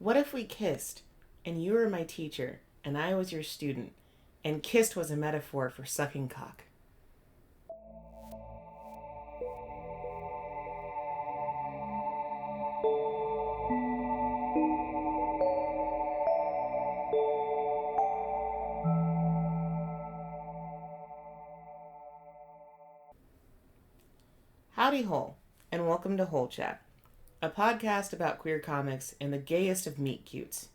What if we kissed, and you were my teacher, and I was your student, and kissed was a metaphor for sucking cock? Howdy hole, and welcome to Hole Chat, a podcast about queer comics and the gayest of meet cutes.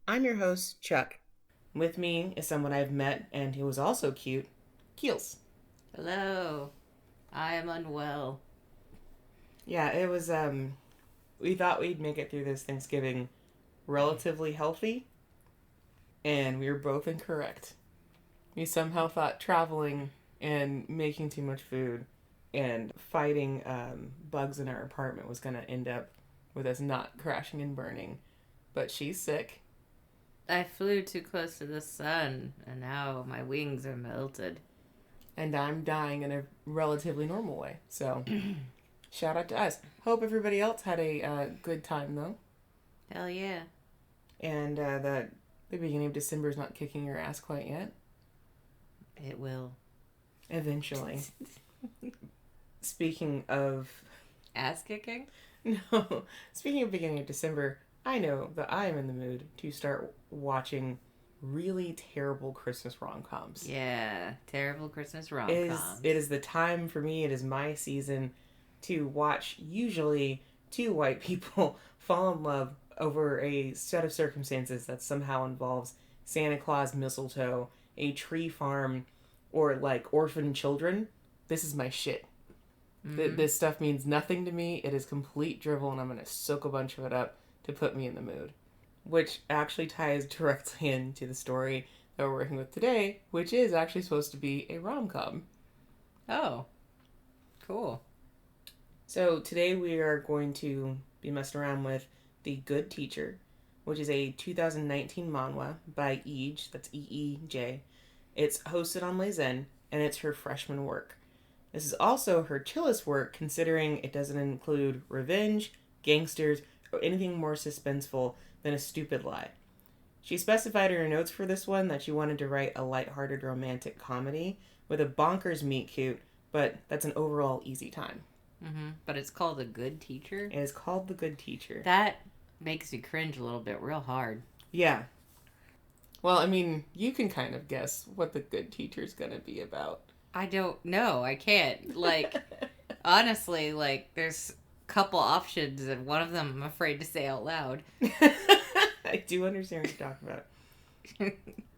I'm your host, Chuck. With me is someone I've met and who is also cute, Keelz. Hello. I am unwell. Yeah, it was, we thought we'd make it through this Thanksgiving relatively healthy, and we were both incorrect. We somehow thought traveling and making too much food and fighting bugs in our apartment was going to end up with us not crashing and burning. But she's sick. I flew too close to the sun, and now my wings are melted. And I'm dying in a relatively normal way. So, shout out to us. Hope everybody else had a good time, though. Hell yeah. And that the beginning of December is not kicking your ass quite yet. It will. Eventually. Speaking of... Ass kicking? No. Speaking of beginning of December, I know that I am in the mood to start watching really terrible Christmas rom-coms. Yeah. Terrible Christmas rom-coms. It is the time for me, it is my season to watch usually two white people fall in love over a set of circumstances that somehow involves Santa Claus, mistletoe, a tree farm, or like orphan children. This is my shit. This stuff means nothing to me. It is complete drivel, and I'm going to soak a bunch of it up to put me in the mood. Which actually ties directly into the story that we're working with today, which is actually supposed to be a rom-com. Oh. Cool. So today we are going to be messing around with The Good Teacher, which is a 2019 manhwa by Eeej, that's E-E-J. It's hosted on Lezen, and it's her freshman work. This is also her chillest work, considering it doesn't include revenge, gangsters, or anything more suspenseful than a stupid lie. She specified in her notes for this one that she wanted to write a lighthearted romantic comedy with a bonkers meet cute, but that's an overall easy time. But it's called The Good Teacher? It is called The Good Teacher. That makes me cringe a little bit real hard. Yeah. Well, I mean, you can kind of guess what The Good Teacher's gonna be about. I don't know. I can't. Like, honestly, like, there's a couple options, and one of them I'm afraid to say out loud. I do understand what you're talking about.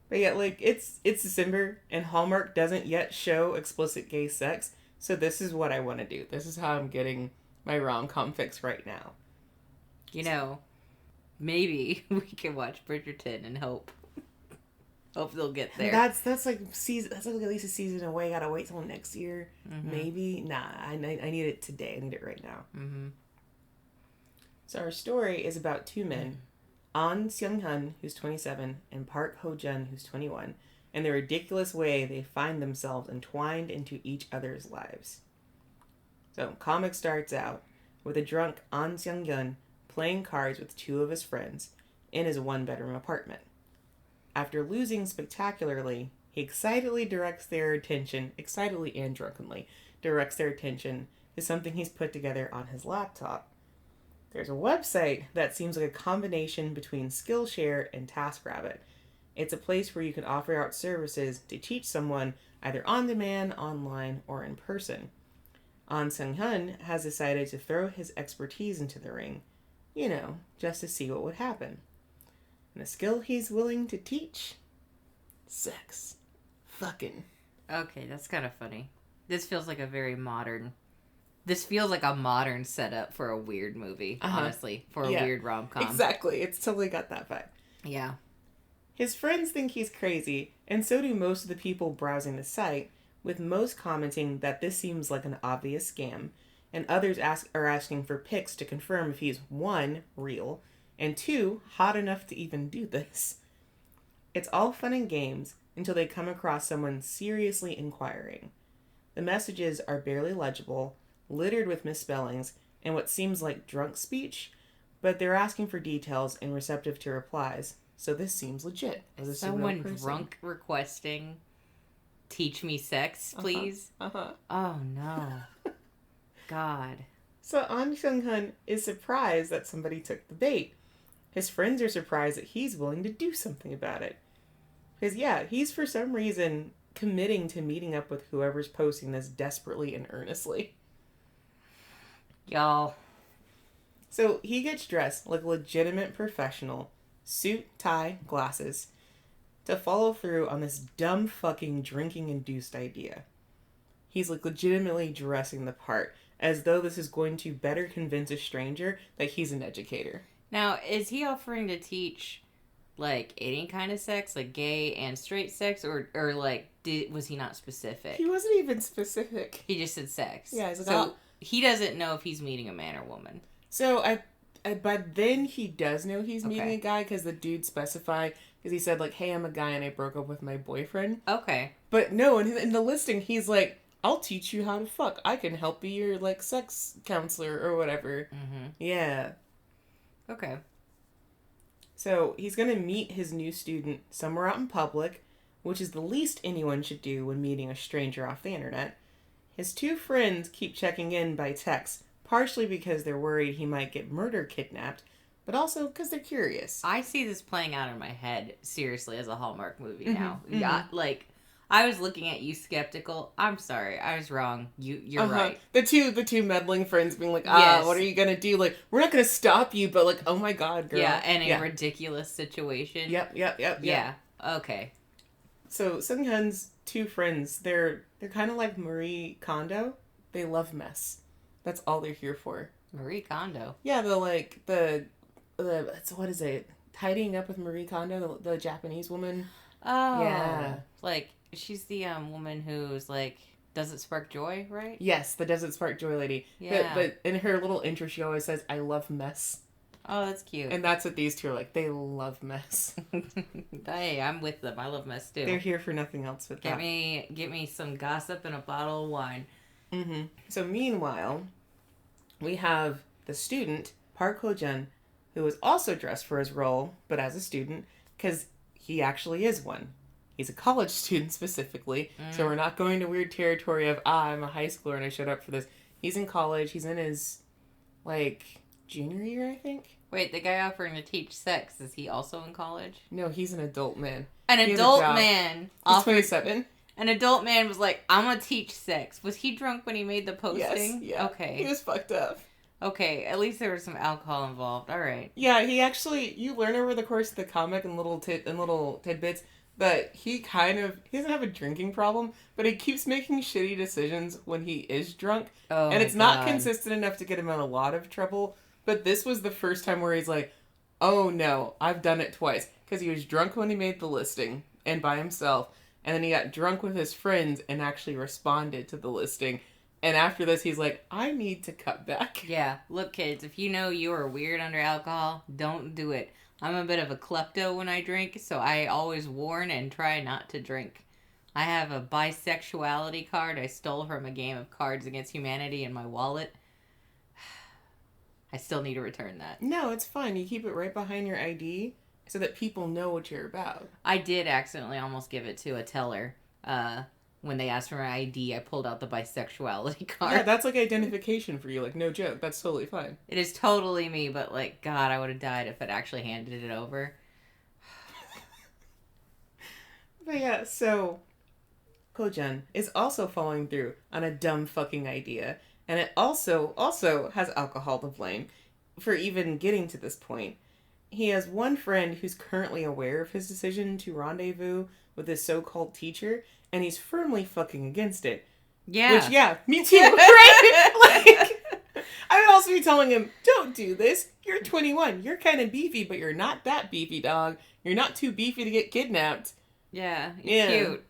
But yeah, like, it's December, and Hallmark doesn't yet show explicit gay sex, so this is what I want to do. This is how I'm getting my rom-com fix right now. You know, maybe we can watch Bridgerton and hope they'll get there. That's like season. That's like at least a season away. Gotta wait till next year. Maybe. Nah, I need it today. I need it right now. So our story is about two men, An Seung-hun, who's 27, and Park Ho-jun, who's 21, and the ridiculous way they find themselves entwined into each other's lives. So, comic starts out with a drunk An Seung-hun playing cards with two of his friends in his one-bedroom apartment. After losing spectacularly, he excitedly and drunkenly directs their attention to something he's put together on his laptop. There's a website that seems like a combination between Skillshare and TaskRabbit. It's a place where you can offer out services to teach someone either on demand, online, or in person. An Seung-hun has decided to throw his expertise into the ring, just to see what would happen. And the skill he's willing to teach? Sex. Fucking. Okay, that's kind of funny. This feels like a modern setup for a weird movie, honestly. For a weird rom-com. Exactly. It's totally got that vibe. Yeah. His friends think he's crazy, and so do most of the people browsing the site, with most commenting that this seems like an obvious scam, and others are asking for pics to confirm if he's, 1, real, and 2, hot enough to even do this. It's all fun and games until they come across someone seriously inquiring. The messages are barely legible, littered with misspellings, and what seems like drunk speech, but they're asking for details and receptive to replies. So this seems legit. Is someone drunk requesting, teach me sex, please? Oh, no. God. So An Sung-hun is surprised that somebody took the bait. His friends are surprised that he's willing to do something about it. Because, yeah, he's for some reason committing to meeting up with whoever's posting this desperately and earnestly. Y'all. So he gets dressed like a legitimate professional, suit, tie, glasses, to follow through on this dumb fucking drinking-induced idea. He's like legitimately dressing the part, as though this is going to better convince a stranger that he's an educator. Now, is he offering to teach, like, any kind of sex, like gay and straight sex, or like, was he not specific? He wasn't even specific. He just said sex. Yeah, he's like, so he doesn't know if he's meeting a man or woman. So but then he does know he's meeting a guy because the dude specified, because he said like, hey, I'm a guy and I broke up with my boyfriend. Okay. But no, in the listing, he's like, I'll teach you how to fuck. I can help be your like sex counselor or whatever. Mm-hmm. Yeah. Okay. So he's going to meet his new student somewhere out in public, which is the least anyone should do when meeting a stranger off the internet. His two friends keep checking in by text, partially because they're worried he might get kidnapped, but also because they're curious. I see this playing out in my head, seriously, as a Hallmark movie now. Mm-hmm. Yeah, like, I was looking at you skeptical. I'm sorry, I was wrong. You're right. The two meddling friends being like, yes. What are you gonna do? Like, we're not gonna stop you, but like, oh my god, girl. Yeah, and a ridiculous situation. Yep. Yeah, okay. So Sung-hun's two friends, they're kind of like Marie Kondo. They love mess. That's all they're here for. Marie Kondo? Yeah, what is it? Tidying up with Marie Kondo, the Japanese woman. Oh. Yeah. Like, she's the woman who's like, does it spark joy, right? Yes, the Does It Spark Joy lady. Yeah. But in her little intro, she always says, I love mess. Oh, that's cute. And that's what these two are like. They love mess. Hey, I'm with them. I love mess too. They're here for nothing else but that. Get me some gossip and a bottle of wine. Mm-hmm. So meanwhile, we have the student, Park Ho-jun, who is also dressed for his role, but as a student, because he actually is one. He's a college student specifically, so we're not going to weird territory of, I'm a high schooler and I showed up for this. He's in college. He's in his, like, junior year, I think. Wait, the guy offering to teach sex, is he also in college? No, he's an adult man. An adult man. He's 27. An adult man was like, I'm gonna teach sex. Was he drunk when he made the posting? Yes, yeah. Okay. He was fucked up. Okay, at least there was some alcohol involved. All right. Yeah, he actually, you learn over the course of the comic and little tidbits that he doesn't have a drinking problem, but he keeps making shitty decisions when he is drunk. Oh, and it's not consistent enough to get him in a lot of trouble. But this was the first time where he's like, oh no, I've done it twice. Because he was drunk when he made the listing and by himself. And then he got drunk with his friends and actually responded to the listing. And after this, he's like, I need to cut back. Yeah, look, kids, if you know you are weird under alcohol, don't do it. I'm a bit of a klepto when I drink, so I always warn and try not to drink. I have a bisexuality card I stole from a game of Cards Against Humanity in my wallet. I still need to return that. No, it's fine. You keep it right behind your ID so that people know what you're about. I did accidentally almost give it to a teller. When they asked for my ID, I pulled out the bisexuality card. Yeah, that's like identification for you. Like, no joke. That's totally fine. It is totally me, but like, God, I would have died if it actually handed it over. But yeah, so Ko-jun is also following through on a dumb fucking idea. And it also has alcohol to blame for even getting to this point. He has one friend who's currently aware of his decision to rendezvous with his so-called teacher, and he's firmly fucking against it. Yeah. Which, yeah, me too, right? Like, I would also be telling him, don't do this. You're 21. You're kind of beefy, but you're not that beefy, dog. You're not too beefy to get kidnapped. Yeah, cute.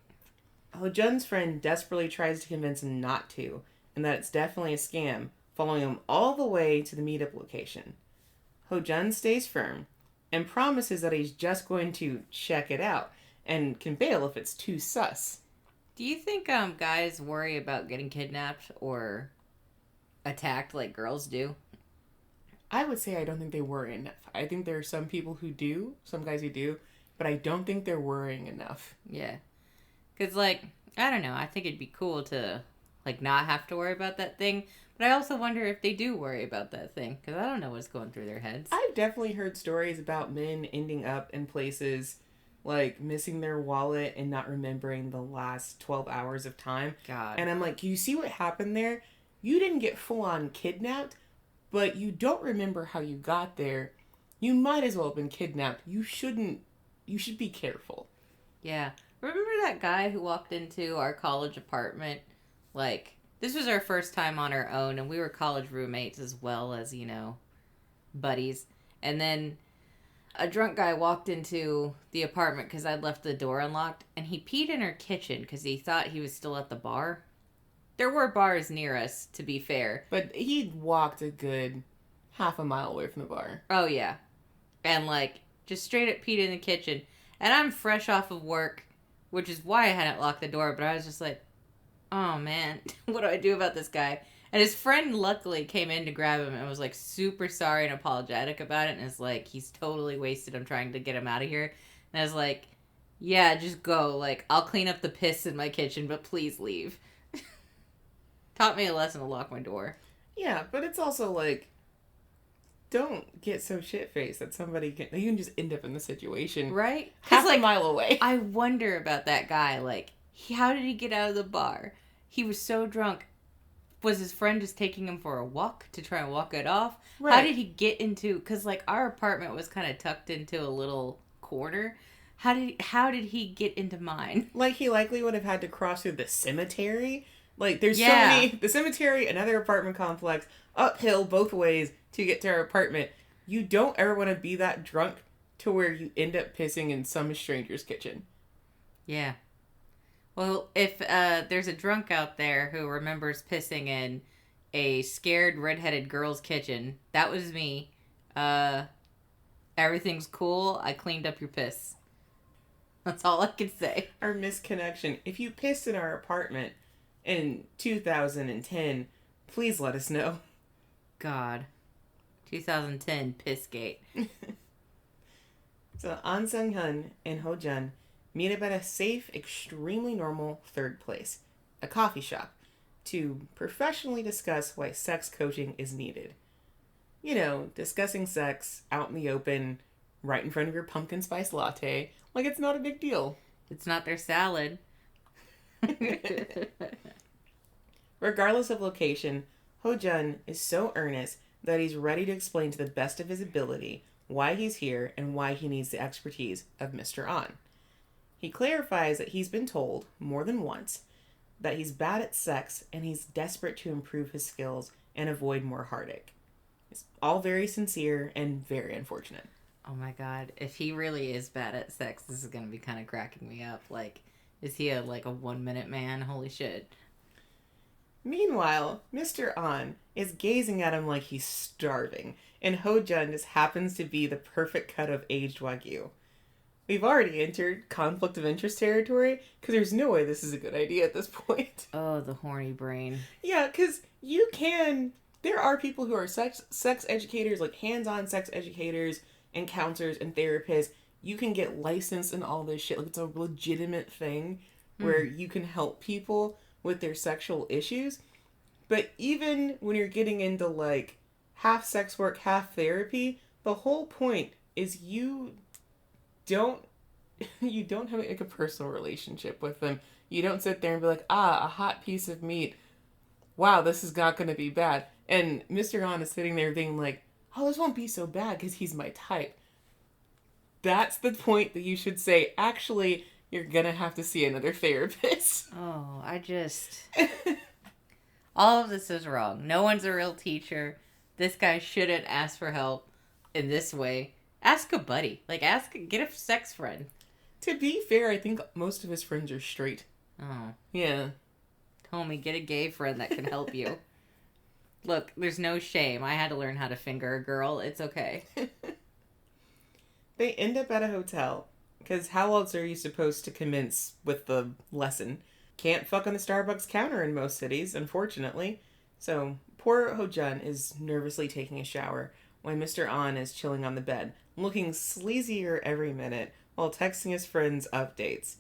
Ho-jun's friend desperately tries to convince him not to, and that it's definitely a scam, following him all the way to the meetup location. Ho-jun stays firm and promises that he's just going to check it out and can bail if it's too sus. Do you think guys worry about getting kidnapped or attacked like girls do? I would say I don't think they worry enough. I think there are some people who do, some guys who do, but I don't think they're worrying enough. Yeah. Because, like, I don't know. I think it'd be cool to, like, not have to worry about that thing. But I also wonder if they do worry about that thing. Because I don't know what's going through their heads. I've definitely heard stories about men ending up in places like missing their wallet and not remembering the last 12 hours of time. God. And I'm like, you see what happened there? You didn't get full on kidnapped, but you don't remember how you got there. You might as well have been kidnapped. You should be careful. Yeah. Remember that guy who walked into our college apartment? Like, this was our first time on our own, and we were college roommates as well as, you know, buddies. And then a drunk guy walked into the apartment because I'd left the door unlocked, and he peed in our kitchen because he thought he was still at the bar. There were bars near us, to be fair. But he walked a good half a mile away from the bar. Oh, yeah. And, like, just straight up peed in the kitchen. And I'm fresh off of work, which is why I hadn't locked the door, but I was just like, oh, man, what do I do about this guy? And his friend luckily came in to grab him and was, like, super sorry and apologetic about it. And is like, he's totally wasted. I'm trying to get him out of here. And I was like, yeah, just go. Like, I'll clean up the piss in my kitchen, but please leave. Taught me a lesson to lock my door. Yeah, but it's also like, don't get so shit-faced that you can just end up in the situation. Right? Half a mile away. I wonder about that guy. Like, how did he get out of the bar? He was so drunk. Was his friend just taking him for a walk to try and walk it off? Right. How did he get into... Because, like, our apartment was kind of tucked into a little corner. How did he get into mine? Like, he likely would have had to cross through the cemetery. Like, there's so many... The cemetery, another apartment complex, uphill both ways to get to our apartment. You don't ever want to be that drunk to where you end up pissing in some stranger's kitchen. Yeah. Well, if there's a drunk out there who remembers pissing in a scared redheaded girl's kitchen, that was me. Everything's cool. I cleaned up your piss. That's all I can say. Our misconnection. If you pissed in our apartment in 2010, please let us know. God. 2010 Pissgate. So An Sung-hun and Ho Jun meet up at a safe, extremely normal third place, a coffee shop, to professionally discuss why sex coaching is needed. You know, discussing sex out in the open, right in front of your pumpkin spice latte, like it's not a big deal. It's not their salad. Regardless of location, Ho Jun is so earnest that he's ready to explain to the best of his ability why he's here and why he needs the expertise of Mr. An. He clarifies that he's been told, more than once, that he's bad at sex and he's desperate to improve his skills and avoid more heartache. It's all very sincere and very unfortunate. Oh my god, if he really is bad at sex, this is going to be kind of cracking me up. Like, is he a 1-minute man? Holy shit. Meanwhile, Mr. An is gazing at him like he's starving, and Ho Jun just happens to be the perfect cut of aged Wagyu. We've already entered conflict of interest territory, because there's no way this is a good idea at this point. Oh, the horny brain. Yeah, because there are people who are sex educators, like hands-on sex educators and counselors and therapists. You can get licensed and all this shit. Like, it's a legitimate thing where you can help people with their sexual issues. But even when you're getting into, like, half sex work, half therapy, the whole point is you don't have like a personal relationship with them. You don't sit there and be like, a hot piece of meat. Wow, this is not going to be bad. And Mr. An is sitting there being like, oh, this won't be so bad because he's my type. That's the point that you should say, actually, you're going to have to see another therapist. Oh, all of this is wrong. No one's a real teacher. This guy shouldn't ask for help in this way. Ask a buddy. Get a sex friend. To be fair, I think most of his friends are straight. Oh. Yeah. Homie, get a gay friend that can help you. Look, there's no shame. I had to learn how to finger a girl. It's okay. They end up at a hotel, because how else are you supposed to commence with the lesson? Can't fuck on the Starbucks counter in most cities, unfortunately. So, poor Ho Jun is nervously taking a shower, when Mr. An is chilling on the bed, looking sleazier every minute while texting his friends updates.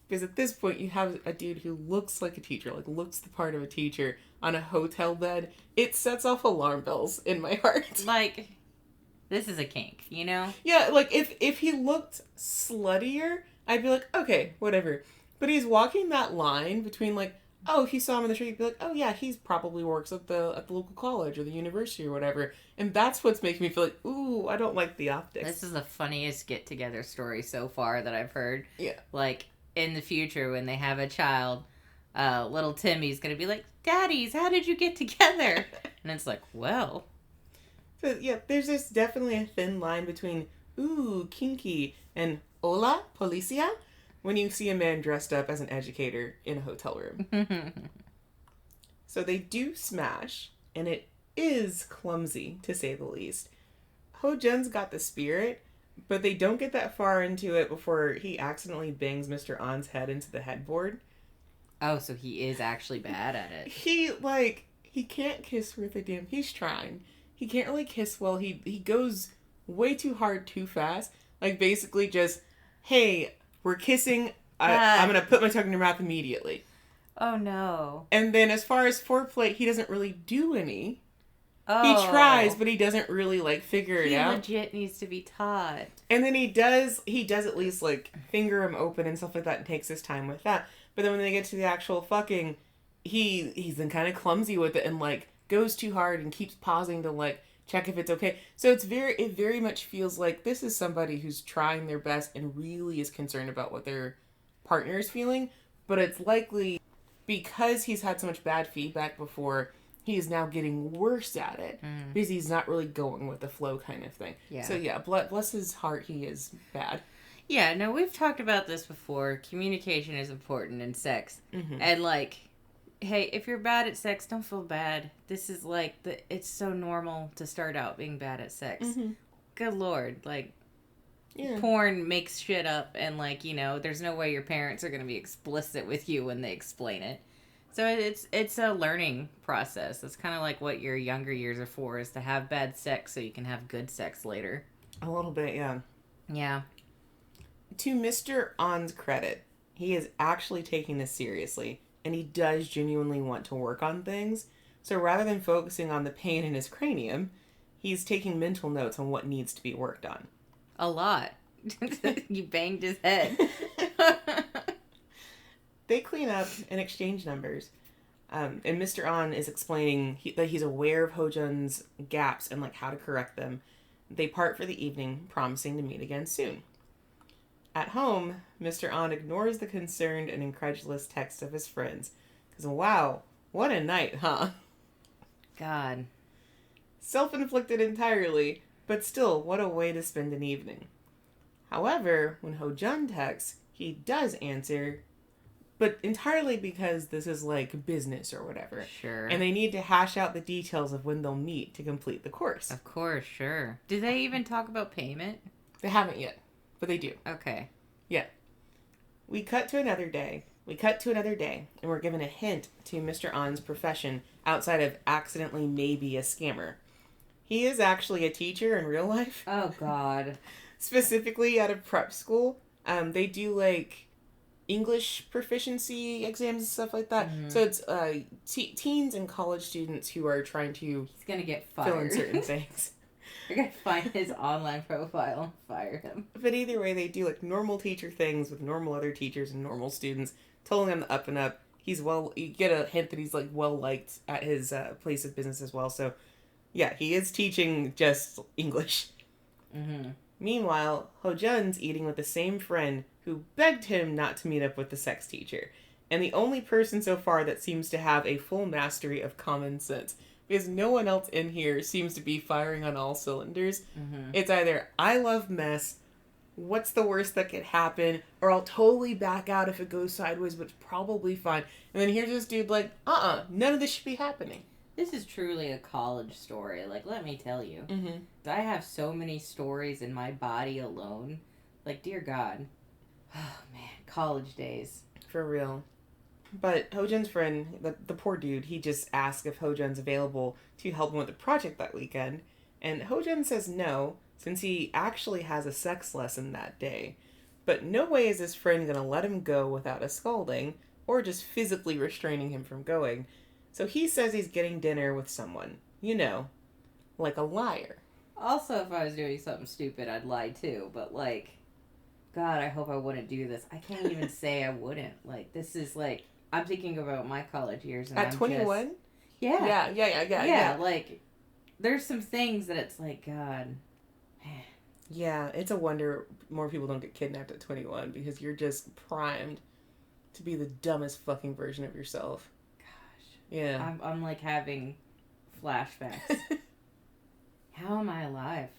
Because at this point, you have a dude who looks like a teacher, like looks the part of a teacher, on a hotel bed. It sets off alarm bells in my heart. Like, this is a kink, you know? Yeah, like, if he looked sluttier, I'd be like, okay, whatever. But he's walking that line between, like, oh, if you saw him in the street, you'd be like, oh, yeah, he's probably works at the local college or the university or whatever. And that's what's making me feel like, ooh, I don't like the optics. This is the funniest get-together story so far that I've heard. Yeah. Like, in the future, when they have a child, little Timmy's gonna be like, Daddies, how did you get together? And it's like, well... So, yeah, there's just definitely a thin line between, ooh, kinky, and hola, policia, when you see a man dressed up as an educator in a hotel room. So they do smash, and it is clumsy, to say the least. Ho-jun's got the spirit, but they don't get that far into it before he accidentally bangs Mr. An's head into the headboard. Oh, so he is actually bad at it. He can't kiss worth a damn. He's trying. He can't really kiss well. He goes way too hard too fast. Like, basically just, hey, we're kissing. I'm going to put my tongue in your mouth immediately. Oh, no. And then as far as foreplay, he doesn't really do any. Oh. He tries, but he doesn't really, like, figure it out. He legit needs to be taught. And then he does at least, like, finger him open and stuff like that and takes his time with that. But then when they get to the actual fucking, he's then kind of clumsy with it and, like, goes too hard and keeps pausing to, like, check if it's okay. So it very much feels like this is somebody who's trying their best and really is concerned about what their partner is feeling. But it's likely because he's had so much bad feedback before, he is now getting worse at it because he's not really going with the flow kind of thing. Yeah. So yeah, bless his heart, he is bad. Yeah, no, we've talked about this before. Communication is important in sex. Mm-hmm. And, like, hey, if you're bad at sex, don't feel bad. This is, like, it's so normal to start out being bad at sex. Mm-hmm. Good Lord. Like, porn makes shit up and, like, you know, there's no way your parents are going to be explicit with you when they explain it. So it's a learning process. It's kind of like what your younger years are for, is to have bad sex so you can have good sex later. A little bit, yeah. Yeah. To Mr. An's credit, he is actually taking this seriously, and he does genuinely want to work on things. So rather than focusing on the pain in his cranium, he's taking mental notes on what needs to be worked on. A lot. You banged his head. They clean up and exchange numbers. And Mr. An is explaining that he's aware of Ho-jun's gaps and, like, how to correct them. They part for the evening, promising to meet again soon. At home, Mr. An ignores the concerned and incredulous texts of his friends. Because, wow, what a night, huh? God. Self-inflicted entirely, but still, what a way to spend an evening. However, when Ho-jun texts, he does answer, but entirely because this is, like, business or whatever. Sure. And they need to hash out the details of when they'll meet to complete the course. Of course, sure. Do they even talk about payment? They haven't yet, but they do. Okay. Yeah. We cut to another day, and we're given a hint to Mr. An's profession outside of accidentally maybe a scammer. He is actually a teacher in real life. Oh, God. Specifically at a prep school. They do, like, English proficiency exams and stuff like that. Mm-hmm. So it's teens and college students who are trying to He's gonna get fired. Fill in certain things. You're gonna find his online profile and fire him. But either way, they do, like, normal teacher things with normal other teachers and normal students, totally on the up and up. You get a hint that he's, like, well liked at his place of business as well. So yeah, he is teaching just English. Mm-hmm. Meanwhile, Ho-jun's eating with the same friend who begged him not to meet up with the sex teacher, and the only person so far that seems to have a full mastery of common sense, because no one else in here seems to be firing on all cylinders. Mm-hmm. It's either, I love mess, what's the worst that could happen, or I'll totally back out if it goes sideways, but it's probably fine. And then here's this dude like, none of this should be happening. This is truly a college story. Like, let me tell you. Mm-hmm. I have so many stories in my body alone. Like, dear God. Oh, man. College days. For real. But Ho-jun's friend, the poor dude, he just asked if Ho-jun's available to help him with the project that weekend. And Hojun says no, since he actually has a sex lesson that day. But no way is his friend going to let him go without a scolding, or just physically restraining him from going. So he says he's getting dinner with someone. You know, like a liar. Also, if I was doing something stupid, I'd lie too. But, like, God, I hope I wouldn't do this. I can't even say I wouldn't. Like, this is, like, I'm thinking about my college years. And At 21? Yeah. Yeah. Like, there's some things that it's like, God. Yeah, it's a wonder more people don't get kidnapped at 21 because you're just primed to be the dumbest fucking version of yourself. Gosh. Yeah. I'm like having flashbacks. How am I alive?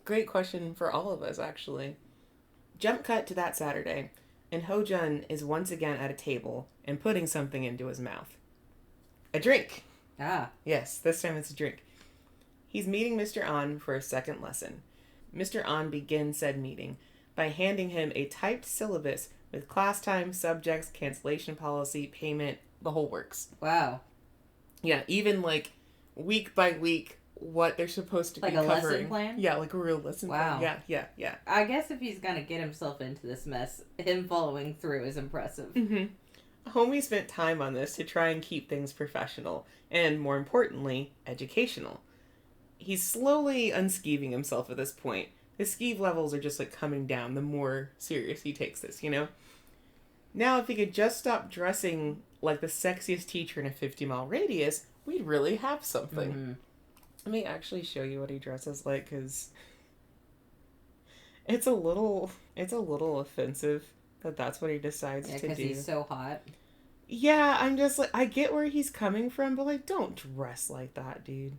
Great question for all of us, actually. Jump cut to that Saturday, and Hojun is once again at a table and putting something into his mouth. A drink. Ah. Yes, this time it's a drink. He's meeting Mr. An for a second lesson. Mr. An begins said meeting by handing him a typed syllabus with class time, subjects, cancellation policy, payment, the whole works. Wow. Yeah, even like week by week what they're supposed to like be covering. Like a lesson plan? Yeah, like a real lesson wow. plan. Yeah. I guess if he's gonna get himself into this mess, him following through is impressive. Mm-hmm. Homie spent time on this to try and keep things professional and, more importantly, educational. He's slowly unskeeving himself at this point. His skeeve levels are just like coming down the more serious he takes this, you know? Now, if he could just stop dressing like the sexiest teacher in a 50-mile radius, we'd really have something. Mm-hmm. Let me actually show you what he dresses like, because it's a little offensive that that's what he decides to do. Because he's so hot. Yeah, I'm just like, I get where he's coming from, but like, don't dress like that, dude.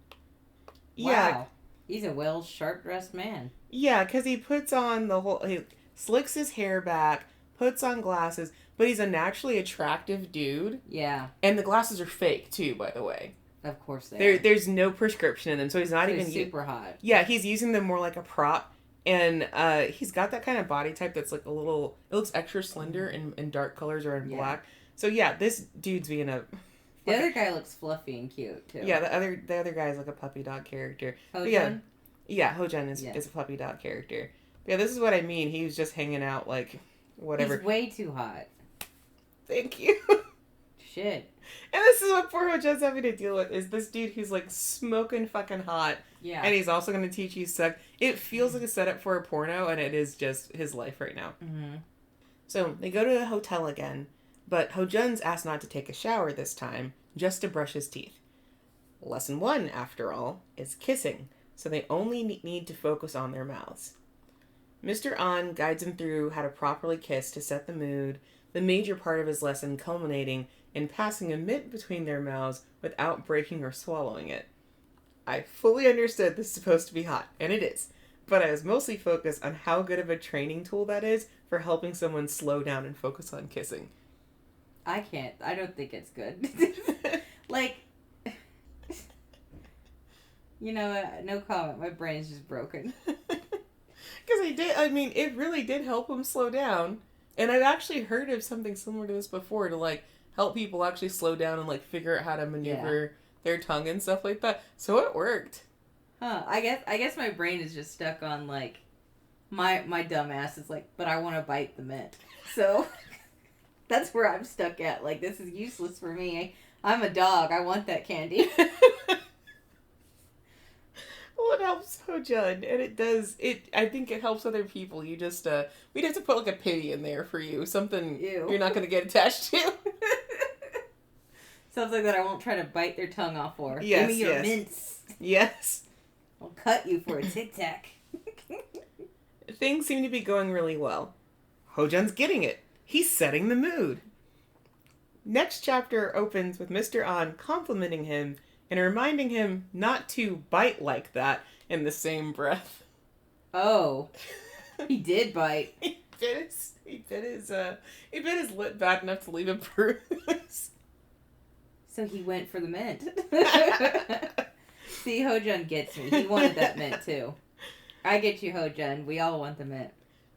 Yeah. Wow. He's a well sharp-dressed man. Yeah, because he puts on he slicks his hair back, puts on glasses, but he's a naturally attractive dude. Yeah. And the glasses are fake, too, by the way. Of course they are. There's no prescription in them, so he's not even... super hot. Yeah, he's using them more like a prop, and he's got that kind of body type that's like a little... It looks extra slender in dark colors or in black. So yeah, this dude's being a... The other guy looks fluffy and cute, too. Yeah, the other guy is like a puppy dog character. Hojun? Yeah, Hojun is a puppy dog character. But yeah, this is what I mean. He was just hanging out, like, whatever. He's way too hot. Thank you. Shit. And this is what poor Hojun's having to deal with, is this dude who's, like, smoking fucking hot. Yeah. And he's also going to teach you sex. It feels like a setup for a porno, and it is just his life right now. Mm-hmm. So, they go to the hotel again, but Hojun's asked not to take a shower this time, just to brush his teeth. Lesson 1, after all, is kissing, so they only need to focus on their mouths. Mr. An guides him through how to properly kiss to set the mood, the major part of his lesson culminating in passing a mitt between their mouths without breaking or swallowing it. I fully understood this is supposed to be hot, and it is, but I was mostly focused on how good of a training tool that is for helping someone slow down and focus on kissing. I don't think it's good. Like, you know, no comment. My brain's just broken. Because it really did help him slow down. And I've actually heard of something similar to this before to, like, help people actually slow down and, like, figure out how to maneuver their tongue and stuff like that. So it worked. Huh. I guess my brain is just stuck on, like, my dumb ass is like, but I want to bite the mint. So... That's where I'm stuck at. Like, this is useless for me. I'm a dog. I want that candy. Well, it helps Hojun, and it does. I think it helps other people. You just, we'd have to put, like, a pity in there for you. Something you're not going to get attached to. Something that I won't try to bite their tongue off for. Yes, Give me your mints. Yes. I'll cut you for a Tic Tac. Things seem to be going really well. Hojun's getting it. He's setting the mood. Next chapter opens with Mr. An complimenting him and reminding him not to bite like that in the same breath. Oh. He did bite. He bit his lip bad enough to leave a bruise. So he went for the mint. See, Hojun gets me. He wanted that mint too. I get you, Hojun. We all want the mint.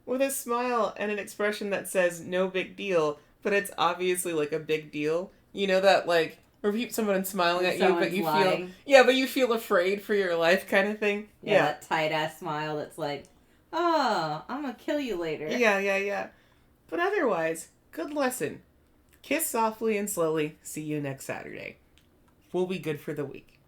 With a smile and an expression that says no big deal, but it's obviously like a big deal. You know that, like, Or someone smiling When at you, but someone's lying. but you feel afraid for your life kind of thing. Yeah, that tight-ass smile that's like, oh, I'm gonna kill you later. Yeah. But otherwise, good lesson. Kiss softly and slowly. See you next Saturday. We'll be good for the week.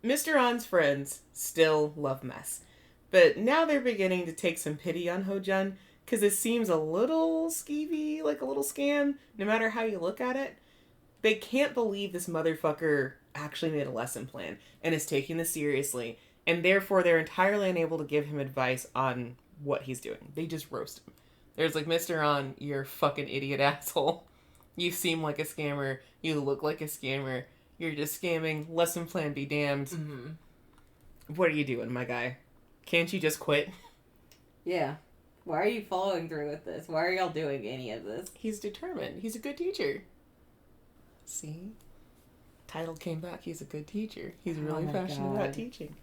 Mr. On's friends still love mess. But now they're beginning to take some pity on Ho-jun because it seems a little skeevy, like a little scam, no matter how you look at it. They can't believe this motherfucker actually made a lesson plan and is taking this seriously, and therefore they're entirely unable to give him advice on what he's doing. They just roast him. There's like, Mr. On, you're a fucking idiot asshole. You seem like a scammer. You look like a scammer. You're just scamming. Lesson plan be damned. Mm-hmm. What are you doing, my guy? Can't you just quit? Yeah. Why are you following through with this? Why are y'all doing any of this? He's determined. He's a good teacher. See? Title came back. He's a good teacher. He's really passionate about teaching.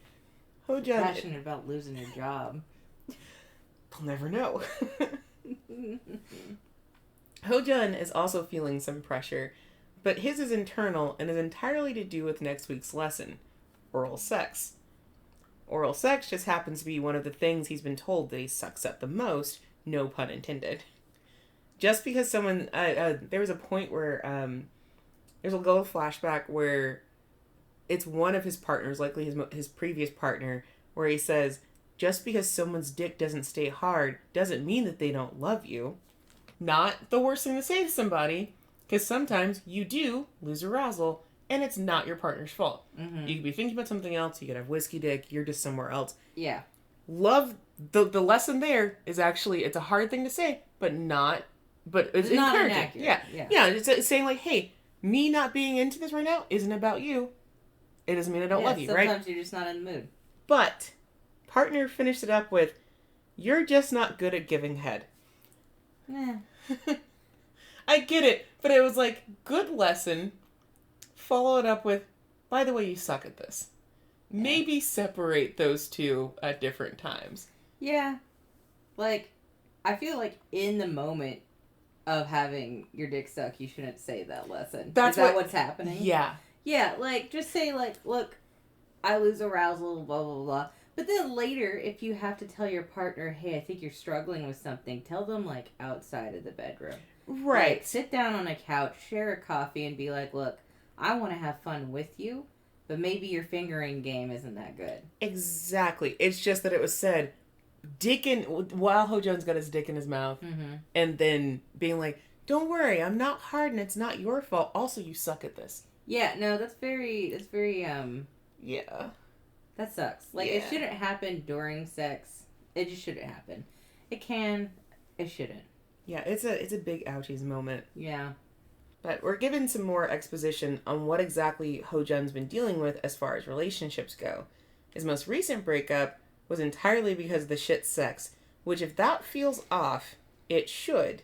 Ho-jun... Passionate about losing your job. They'll never know. Ho-jun is also feeling some pressure, but his is internal and is entirely to do with next week's lesson, oral sex. Oral sex just happens to be one of the things he's been told that he sucks at the most, no pun intended. Just because someone... there was a point where... there's a little flashback where it's one of his partners, likely his previous partner, where he says, just because someone's dick doesn't stay hard doesn't mean that they don't love you. Not the worst thing to say to somebody, because sometimes you do lose arousal, and it's not your partner's fault. Mm-hmm. You could be thinking about something else, you could have whiskey dick, you're just somewhere else. Yeah. Love, the lesson there is actually, it's a hard thing to say, but it's not encouraging. inaccurate. Yeah, it's saying like, hey, me not being into this right now isn't about you. It doesn't mean I don't love you, right? Sometimes you're just not in the mood. But partner finished it up with, you're just not good at giving head. I get it, but it was like, good lesson, followed up with, by the way, you suck at this. Maybe separate those two at different times. Yeah. Like, I feel like in the moment of having your dick suck, you shouldn't say that lesson. Is that what's happening? Yeah. Yeah, like, just say, like, look, I lose arousal, blah, blah, blah. But then later, if you have to tell your partner, hey, I think you're struggling with something, tell them, like, outside of the bedroom. Right. Like, sit down on a couch, share a coffee, and be like, look, I want to have fun with you, but maybe your fingering game isn't that good. Exactly. It's just that it was said, while Ho-jun's got his dick in his mouth, and then being like, don't worry, I'm not hard and it's not your fault. Also, you suck at this. Yeah, no, that's very, yeah. That sucks. Like, It shouldn't happen during sex. It just shouldn't happen. It can, it shouldn't. Yeah, it's a big ouchies moment. Yeah. But we're given some more exposition on what exactly Ho-jun's been dealing with as far as relationships go. His most recent breakup was entirely because of the shit sex, which if that feels off, it should.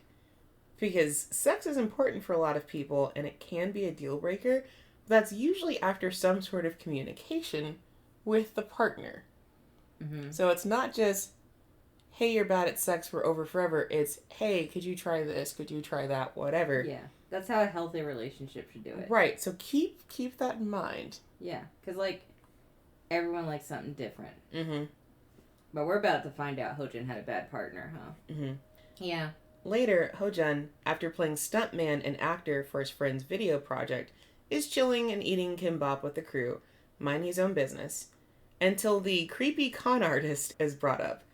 Because sex is important for a lot of people, and it can be a deal breaker, but that's usually after some sort of communication with the partner. Mm-hmm. So it's not just, hey, you're bad at sex, we're over forever. It's, hey, could you try this? Could you try that? Whatever. Yeah. That's how a healthy relationship should do it. Right. So keep that in mind. Yeah. Because, like, everyone likes something different. Mm-hmm. But we're about to find out Ho-jun had a bad partner, huh? Mm-hmm. Yeah. Later, Ho-jun, after playing stuntman and actor for his friend's video project, is chilling and eating kimbap with the crew, minding his own business, until the creepy con artist is brought up.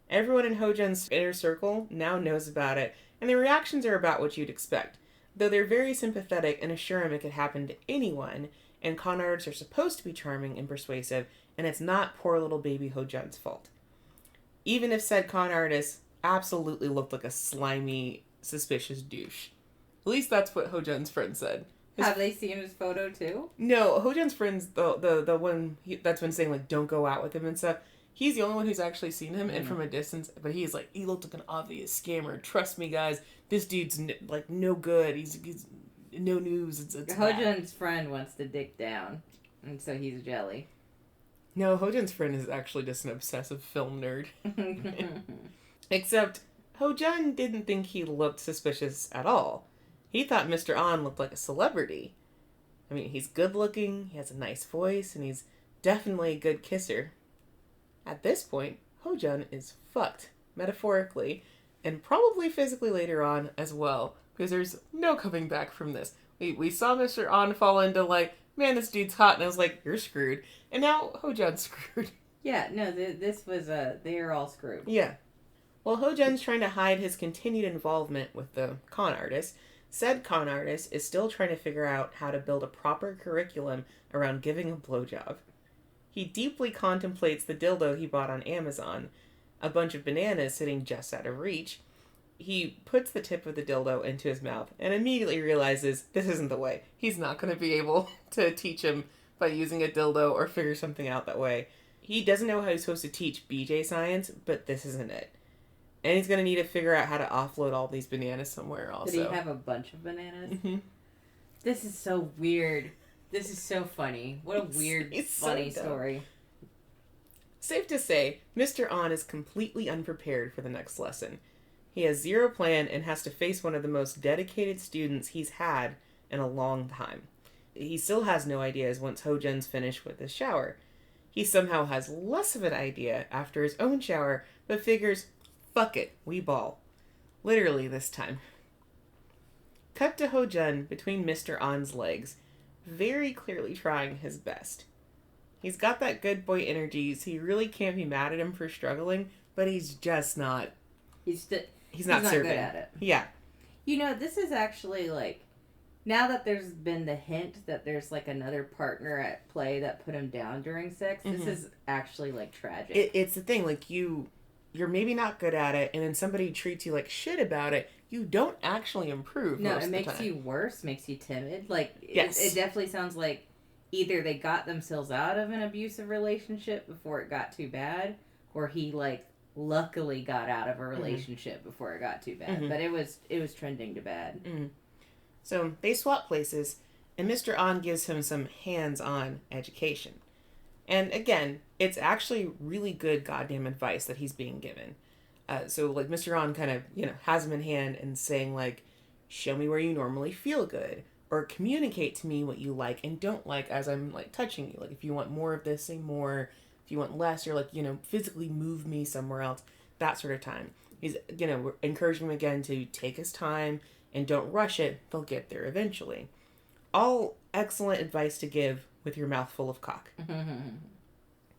Everyone in Ho-jun's inner circle now knows about it, and the reactions are about what you'd expect, though they're very sympathetic and assure him it could happen to anyone, and con artists are supposed to be charming and persuasive, and it's not poor little baby Ho-jun's fault. Even if said con artist absolutely looked like a slimy, suspicious douche. At least that's what Ho-jun's friend said. Have they seen his photo too? No, Ho-jun's friend's the one that's been saying, like, don't go out with him and stuff. He's the only one who's actually seen him, and from a distance, but he's like, he looked like an obvious scammer. Trust me, guys, this dude's like no good. He's no news. It's Ho-jun's friend wants to dick down, and so he's jelly. No, Ho-jun's friend is actually just an obsessive film nerd. Except Ho-jun didn't think he looked suspicious at all. He thought Mr. On looked like a celebrity. I mean, he's good looking, he has a nice voice, and he's definitely a good kisser. At this point, Hojun is fucked, metaphorically, and probably physically later on as well, because there's no coming back from this. We saw Mr. An fall into, like, man, this dude's hot, and I was like, you're screwed. And now Hojun's screwed. Yeah, no, this was, they are all screwed. Yeah. While Hojun's trying to hide his continued involvement with the con artist, said con artist is still trying to figure out how to build a proper curriculum around giving a blowjob. He deeply contemplates the dildo he bought on Amazon, a bunch of bananas sitting just out of reach. He puts the tip of the dildo into his mouth and immediately realizes this isn't the way. He's not going to be able to teach him by using a dildo or figure something out that way. He doesn't know how he's supposed to teach BJ science, but this isn't it. And he's going to need to figure out how to offload all these bananas somewhere also. Did he have a bunch of bananas? Mm-hmm. This is so weird. This is so funny. What a weird, funny story. Safe to say, Mr. An is completely unprepared for the next lesson. He has zero plan and has to face one of the most dedicated students he's had in a long time. He still has no ideas once Hojun's finished with his shower. He somehow has less of an idea after his own shower, but figures, fuck it, we ball. Literally this time. Cut to Hojun between Mr. An's legs, very clearly trying his best. He's got that good boy energy, so you really can't be mad at him for struggling, but he's just not... He's not serving. Good at it. Yeah. You know, this is actually, like, now that there's been the hint that there's, like, another partner at play that put him down during sex, this is actually, like, tragic. It's the thing, like, you're maybe not good at it, and then somebody treats you like shit about it, you don't actually improve. No, it makes you worse, makes you timid. Like, yes. It definitely sounds like either they got themselves out of an abusive relationship before it got too bad, or he, like, luckily got out of a relationship before it got too bad. But it was trending to bad. So they swap places, and Mr. An gives him some hands-on education. And again, it's actually really good goddamn advice that he's being given. So like Mr. An kind of, has him in hand and saying like, show me where you normally feel good, or communicate to me what you like and don't like as I'm like touching you. Like if you want more of this, say more. If you want less, you're like, physically move me somewhere else. That sort of time. He's, encouraging him again to take his time and don't rush it. They'll get there eventually. All excellent advice to give with your mouth full of cock.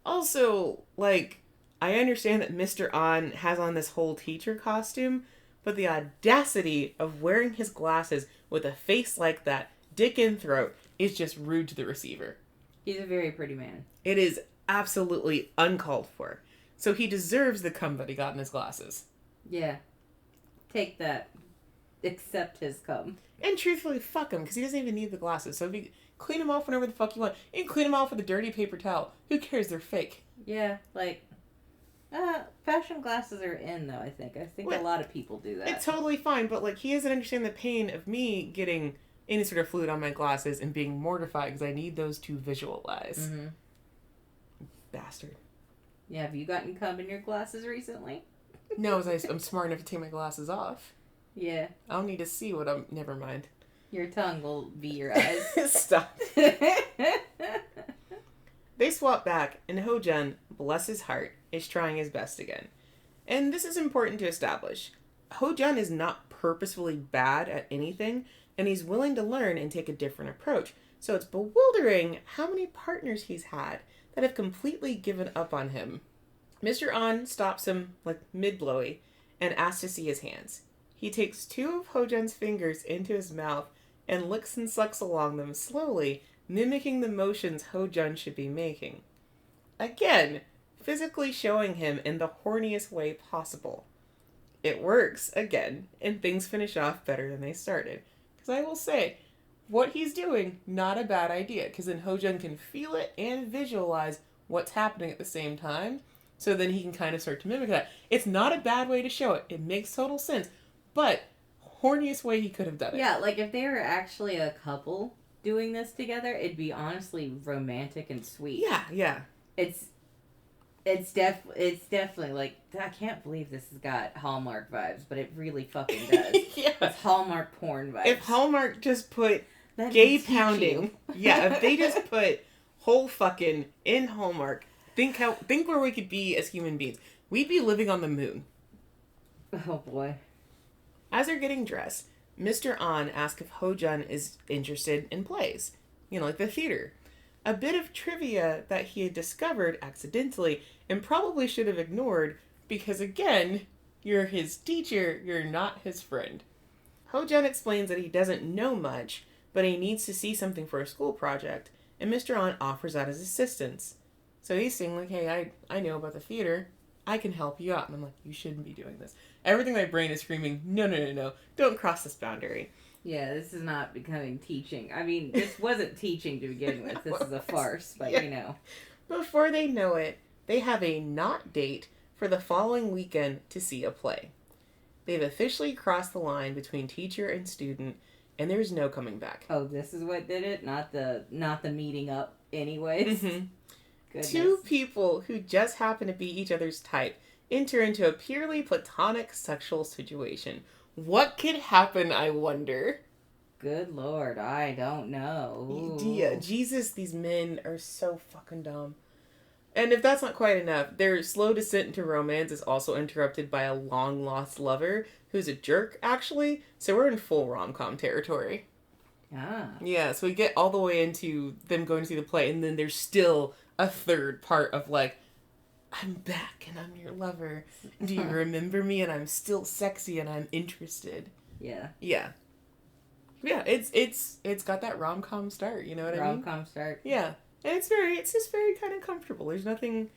Also, like, I understand that Mr. An has on this whole teacher costume, but the audacity of wearing his glasses with a face like that, dick in throat, is just rude to the receiver. He's a very pretty man. It is absolutely uncalled for. So he deserves the cum that he got in his glasses. Yeah. Take that. Accept his cum. And truthfully, fuck him, because he doesn't even need the glasses. So if you clean them off whenever the fuck you want, and clean them off with a dirty paper towel. Who cares? They're fake. Yeah, like, fashion glasses are in, though, I think. I think a lot of people do that. It's totally fine, but, like, he doesn't understand the pain of me getting any sort of fluid on my glasses and being mortified because I need those to visualize. Bastard. Yeah, have you gotten cum in your glasses recently? No, I'm smart enough to take my glasses off. Yeah. I don't need to see what I'm... Never mind. Your tongue will be your eyes. Stop. They swap back, and Hojun, bless his heart, is trying his best again. And this is important to establish. Hojun is not purposefully bad at anything, and he's willing to learn and take a different approach. So it's bewildering how many partners he's had that have completely given up on him. Mr. An stops him, like, mid-blowy, and asks to see his hands. He takes 2 of Hojun's fingers into his mouth and licks and sucks along them slowly, mimicking the motions Hojun should be making. Again, physically showing him in the horniest way possible. It works, again, and things finish off better than they started. Because I will say, what he's doing, not a bad idea, because then Hojun can feel it and visualize what's happening at the same time, so then he can kind of start to mimic that. It's not a bad way to show it. It makes total sense, but horniest way he could have done it. Yeah, like if they were actually a couple doing this together, it'd be honestly romantic and sweet. Yeah. It's definitely like, I can't believe this has got Hallmark vibes, but it really fucking does. Yeah. It's Hallmark porn vibes. If Hallmark just put That gay will teach pounding. you. Yeah, if they just put whole fucking in Hallmark, think where we could be as human beings. We'd be living on the moon. Oh boy. As they're getting dressed, Mr. An asks if Ho-jun is interested in plays. Like the theater. A bit of trivia that he had discovered accidentally and probably should have ignored because, again, you're his teacher, you're not his friend. Ho-jun explains that he doesn't know much, but he needs to see something for a school project, and Mr. An offers out his assistance. So he's saying, like, hey, I know about the theater. I can help you out. And I'm like, you shouldn't be doing this. Everything in my brain is screaming, no. Don't cross this boundary. Yeah, this is not becoming teaching. I mean, this wasn't teaching to begin with. This is a farce, but yeah. Before they know it, they have a not date for the following weekend to see a play. They've officially crossed the line between teacher and student, and there's no coming back. Oh, this is what did it? Not the meeting up anyways? Mm-hmm. Goodness. Two people who just happen to be each other's type enter into a purely platonic sexual situation. What could happen, I wonder? Good Lord, I don't know. Yeah, Jesus, these men are so fucking dumb. And if that's not quite enough, their slow descent into romance is also interrupted by a long-lost lover who's a jerk, actually. So we're in full rom-com territory. Ah. Yeah, so we get all the way into them going to see the play, and then there's still a third part of, like, I'm back and I'm your lover. Do you remember me? And I'm still sexy and I'm interested. Yeah. Yeah. Yeah, it's got that rom-com start, you know what I mean? Rom-com start. Yeah. And it's just very kind of comfortable. There's nothing,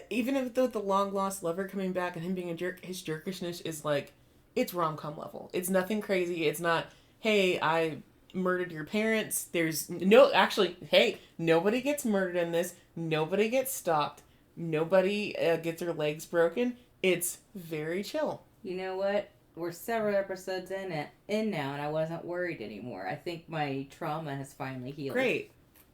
even if the long-lost lover coming back and him being a jerk, his jerkishness is like, it's rom-com level. It's nothing crazy. It's not, hey, I murdered your parents. There's no, actually, hey, nobody gets murdered in this. Nobody gets stalked. Nobody gets their legs broken. It's very chill. You know what? We're several episodes in now, and I wasn't worried anymore. I think my trauma has finally healed. Great.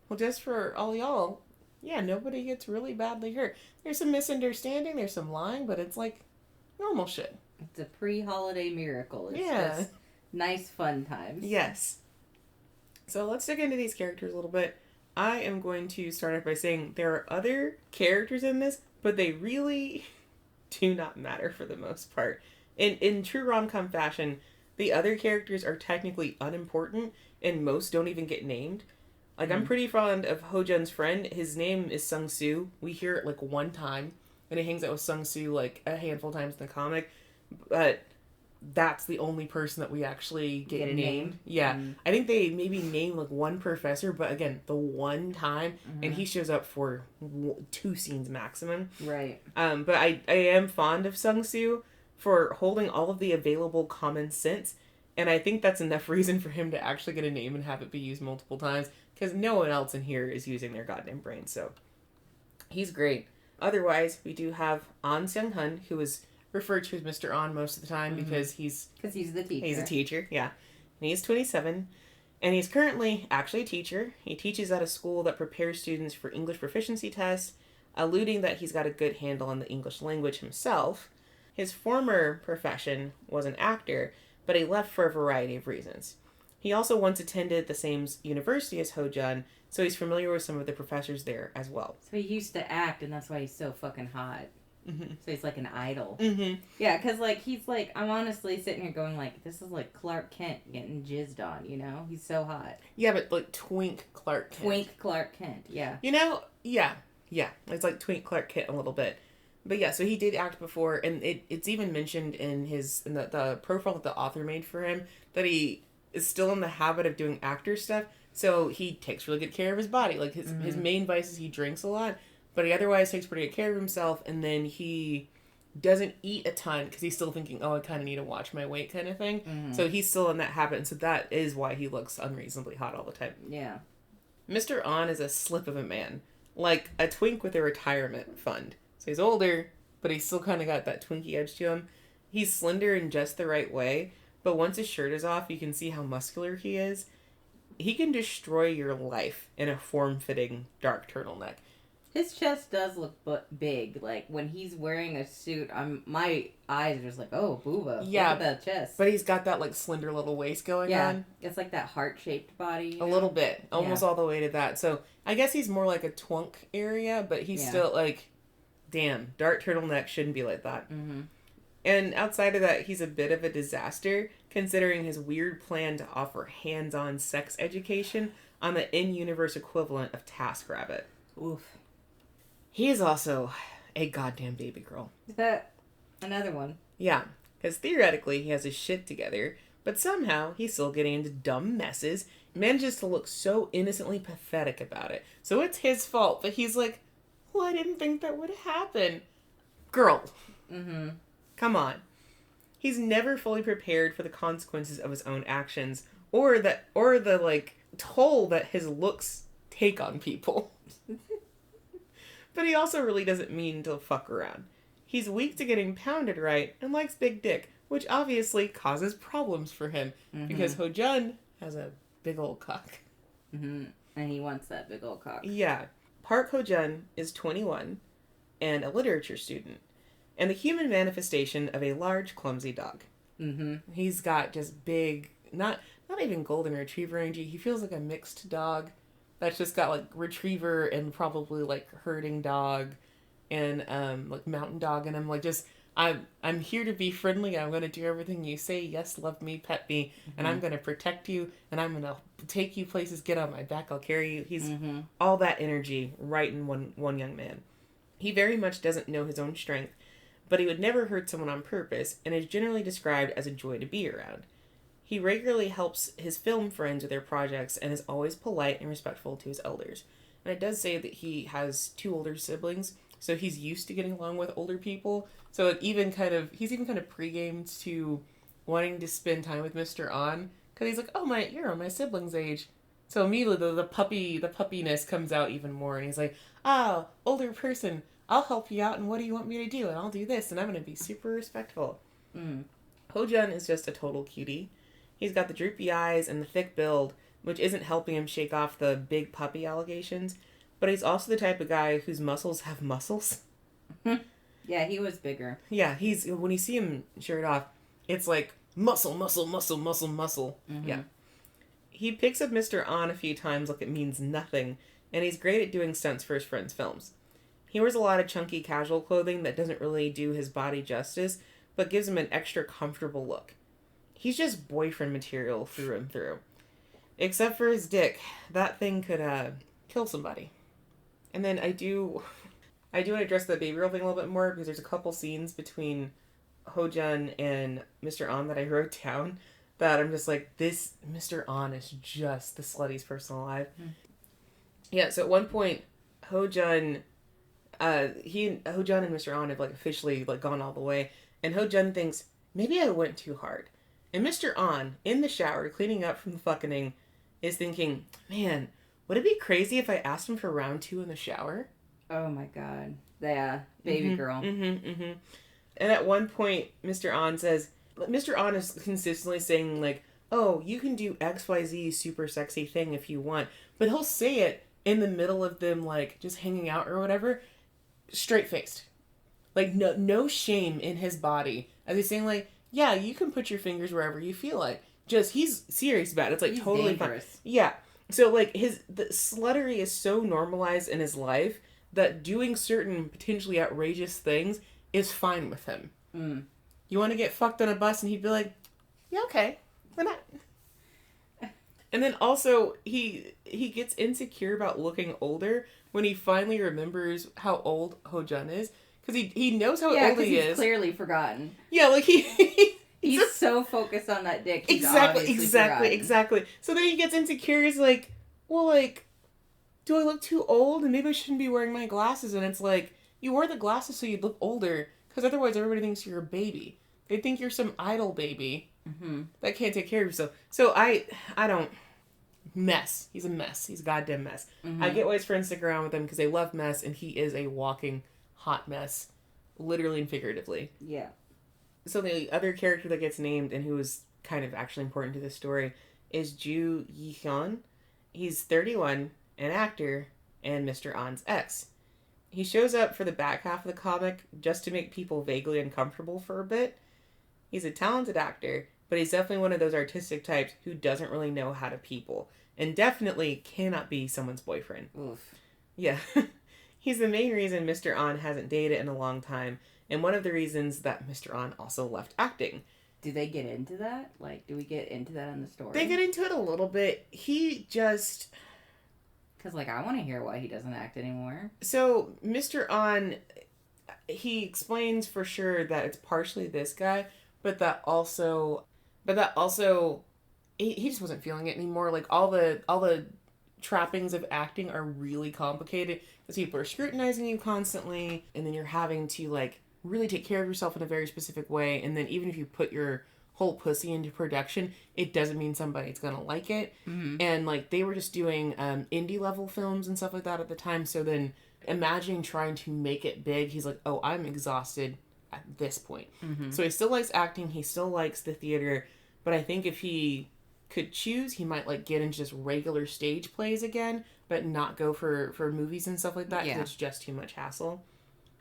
Well, just for all y'all, yeah, nobody gets really badly hurt. There's some misunderstanding, there's some lying, but it's like normal shit. It's a pre-holiday miracle. It's just nice fun times. Yes. So let's dig into these characters a little bit. I am going to start off by saying there are other characters in this, but they really do not matter for the most part. In true rom-com fashion, the other characters are technically unimportant, and most don't even get named. Like, I'm pretty fond of Ho-jun's friend. His name is Sung-soo. We hear it, like, one time, and he hangs out with Sung-soo, like, a handful of times in the comic. But that's the only person that we actually get a named. name. Yeah. I think they maybe name, like, one professor, but again, the one time, and he shows up for 2 scenes maximum. Right. But I am fond of Sung-soo for holding all of the available common sense, and I think that's enough reason for him to actually get a name and have it be used multiple times, because no one else in here is using their goddamn brain, so he's great. Otherwise, we do have An Seung-hun, who is referred to as Mr. An most of the time because he's the teacher. He's a teacher, yeah. And he's 27, and he's currently actually a teacher. He teaches at a school that prepares students for English proficiency tests, alluding that he's got a good handle on the English language himself. His former profession was an actor, but he left for a variety of reasons. He also once attended the same university as Ho-jun, so he's familiar with some of the professors there as well. So he used to act, and that's why he's so fucking hot. Mm-hmm. So he's like an idol. Mm-hmm. Yeah, because like he's like, I'm honestly sitting here going like, this is like Clark Kent getting jizzed on, you know? He's so hot. Yeah, but like Twink Clark Kent. Twink Clark Kent, yeah. You know, yeah. It's like Twink Clark Kent a little bit. But yeah, so he did act before, and it's even mentioned in the profile that the author made for him that he is still in the habit of doing actor stuff. So he takes really good care of his body. Like his main vice is he drinks a lot, but he otherwise takes pretty good care of himself. And then he doesn't eat a ton because he's still thinking, oh, I kind of need to watch my weight kind of thing. Mm-hmm. So he's still in that habit, and so that is why he looks unreasonably hot all the time. Yeah. Mr. An is a slip of a man, like a twink with a retirement fund. So he's older, but he's still kind of got that twinky edge to him. He's slender in just the right way, but once his shirt is off, you can see how muscular he is. He can destroy your life in a form-fitting dark turtleneck. His chest does look big. Like, when he's wearing a suit, my eyes are just like, oh, booba. Yeah. Look at that chest. But he's got that, like, slender little waist going on. It's like that heart-shaped body. A little bit. Almost all the way to that. So, I guess he's more like a twunk area, but he's still, like, damn, dark turtleneck shouldn't be like that. Mm-hmm. And outside of that, he's a bit of a disaster, considering his weird plan to offer hands-on sex education on the in-universe equivalent of TaskRabbit. Oof. He is also a goddamn baby girl. Is that another one? Yeah, because theoretically he has his shit together, but somehow he's still getting into dumb messes, manages to look so innocently pathetic about it. So it's his fault, but he's like, well, I didn't think that would happen. Girl. Mm-hmm. Come on. He's never fully prepared for the consequences of his own actions, or the like toll that his looks take on people. But he also really doesn't mean to fuck around. He's weak to getting pounded right and likes big dick, which obviously causes problems for him because Ho-jun has a big old cock. Mm-hmm. And he wants that big old cock. Yeah. Park Ho-jun is 21 and a literature student and the human manifestation of a large, clumsy dog. Mm-hmm. He's got just big, not even golden retriever energy. He feels like a mixed dog that's just got like retriever and probably like herding dog and like mountain dog in him. Like just I'm here to be friendly. I'm gonna do everything you say. Yes, love me, pet me, and I'm gonna protect you. And I'm gonna take you places. Get on my back. I'll carry you. He's all that energy right in one young man. He very much doesn't know his own strength, but he would never hurt someone on purpose, and is generally described as a joy to be around. He regularly helps his film friends with their projects and is always polite and respectful to his elders. And it does say that he has 2 older siblings, so he's used to getting along with older people. So he's even kind of pre-gamed to wanting to spend time with Mr. On, because he's like, oh you're my sibling's age. So immediately the puppiness comes out even more, and he's like, older person, I'll help you out, and what do you want me to do? And I'll do this, and I'm going to be super respectful. Ho-jun is just a total cutie. He's got the droopy eyes and the thick build, which isn't helping him shake off the big puppy allegations, but he's also the type of guy whose muscles have muscles. Yeah, he was bigger. Yeah, when you see him shirt off, it's like muscle, muscle, muscle, muscle, muscle. Yeah. He picks up Mr. On a few times like it means nothing, and he's great at doing stunts for his friends' films. He wears a lot of chunky casual clothing that doesn't really do his body justice, but gives him an extra comfortable look. He's just boyfriend material through and through. Except for his dick. That thing could kill somebody. And then I do want to address the baby girl thing a little bit more, because there's a couple scenes between Ho-jun and Mr. On that I wrote down that I'm just like, this Mr. On is just the sluttiest person alive. Yeah, so at one point, Ho-jun and Mr. On have like officially like gone all the way, and Ho-jun thinks, maybe I went too hard. And Mr. On, in the shower, cleaning up from the fucking, is thinking, man, would it be crazy if I asked him for round 2 in the shower? Oh my god. Yeah, baby girl. And at one point, Mr. On says, Mr. On is consistently saying, like, oh, you can do XYZ super sexy thing if you want. But he'll say it in the middle of them, like, just hanging out or whatever, straight-faced. Like, no shame in his body. As he's saying, like, yeah, you can put your fingers wherever you feel like. Just, he's serious about it. It's, like, he's totally dangerous. fine. Yeah. So, like, the sluttery is so normalized in his life that doing certain potentially outrageous things is fine with him. You want to get fucked on a bus, and he'd be like, yeah, okay. Why not? And then also, he gets insecure about looking older when he finally remembers how old Ho-jun is. Because he knows how old he is. He's clearly forgotten. Yeah, like he's so focused on that dick. Exactly. So then he gets insecure. He's like, well, like, do I look too old? And maybe I shouldn't be wearing my glasses. And it's like, you wore the glasses so you'd look older. Because otherwise everybody thinks you're a baby. They think you're some idle baby that can't take care of yourself. So I don't... Mess. He's a mess. He's a goddamn mess. I get why his friends stick around with him because they love mess, and he is a walking hot mess. Literally and figuratively. Yeah. So the other character that gets named, and who is kind of actually important to this story, is Ju Yi-hyun. He's 31, an actor, and Mr. On's ex. He shows up for the back half of the comic just to make people vaguely uncomfortable for a bit. He's a talented actor, but he's definitely one of those artistic types who doesn't really know how to people, and definitely cannot be someone's boyfriend. Oof. Yeah. He's the main reason Mr. On hasn't dated in a long time, and one of the reasons that Mr. On also left acting. Do they get into that? Like, do we get into that in the story? They get into it a little bit. He just... Because, like, I want to hear why he doesn't act anymore. So, Mr. On, he explains for sure that it's partially this guy, but that also, he just wasn't feeling it anymore. Like, all the trappings of acting are really complicated because people are scrutinizing you constantly, and then you're having to, like, really take care of yourself in a very specific way, and then even if you put your whole pussy into production, it doesn't mean somebody's gonna like it. Mm-hmm. And, like, they were just doing indie level films and stuff like that at the time, so then imagining trying to make it big, he's like, oh, I'm exhausted at this point. Mm-hmm. So he still likes acting, he still likes the theater, but I think if he could choose, he might, like, get into just regular stage plays again, but not go for movies and stuff like that, because it's just too much hassle.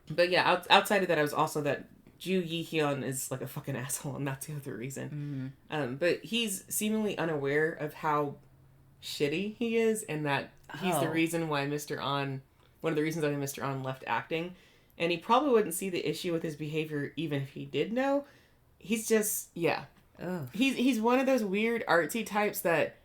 But yeah, outside of that, I was also that Ju Yi-hyun is like a fucking asshole, and that's the other reason. Mm-hmm. But he's seemingly unaware of how shitty he is, and that he's the reason why one of the reasons why Mr. On left acting. And he probably wouldn't see the issue with his behavior even if he did know. He's just, yeah. Ugh. He's one of those weird artsy types that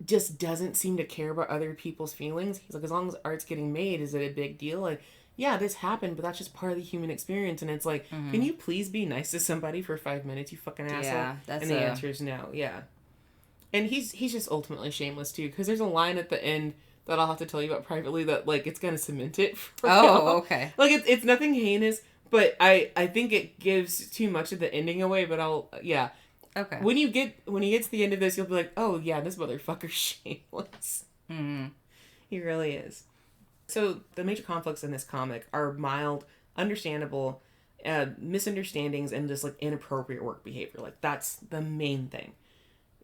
just doesn't seem to care about other people's feelings. He's like, as long as art's getting made, is it a big deal? Like, yeah, this happened, but that's just part of the human experience. And it's like, can you please be nice to somebody for 5 minutes, you fucking asshole? Yeah, that's and the answer is no, yeah. And he's just ultimately shameless, too, because there's a line at the end that I'll have to tell you about privately that, like, it's going to cement it for him. Okay. Like, it's nothing heinous, but I think it gives too much of the ending away, but yeah. Okay. When you get to the end of this, you'll be like, oh, yeah, this motherfucker's shameless. Mm-hmm. He really is. So the major conflicts in this comic are mild, understandable, misunderstandings, and just, like, inappropriate work behavior. Like, that's the main thing.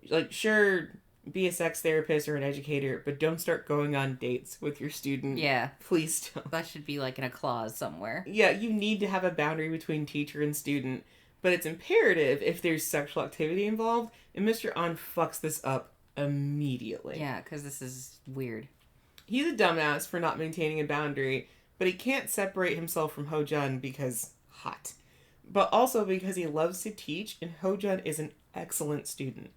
Like, sure, be a sex therapist or an educator, but don't start going on dates with your student. Yeah. Please don't. That should be, like, in a clause somewhere. Yeah, you need to have a boundary between teacher and student, but it's imperative if there's sexual activity involved, and Mr. On fucks this up immediately. Yeah, because this is weird. He's a dumbass for not maintaining a boundary, but he can't separate himself from Ho-jun because hot. But also because he loves to teach, and Ho-jun is an excellent student.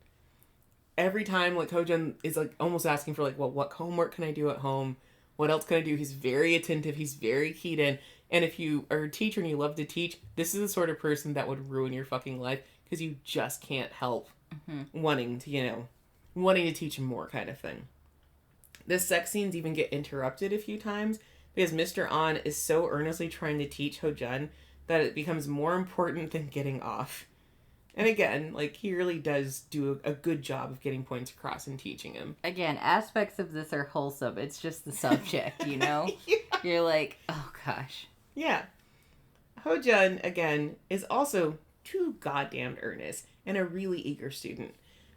Every time, like, Ho-jun is, like, almost asking for, like, well, what homework can I do at home? What else can I do? He's very attentive. He's very keyed in. And if you are a teacher and you love to teach, this is the sort of person that would ruin your fucking life because you just can't help wanting to teach him more kind of thing. The sex scenes even get interrupted a few times because Mr. On is so earnestly trying to teach Ho-jun that it becomes more important than getting off. And again, like, he really does do a good job of getting points across and teaching him. Again, aspects of this are wholesome. It's just the subject, you know? Yeah. You're like, oh gosh. Yeah. Ho-jun, again, is also too goddamn earnest and a really eager student,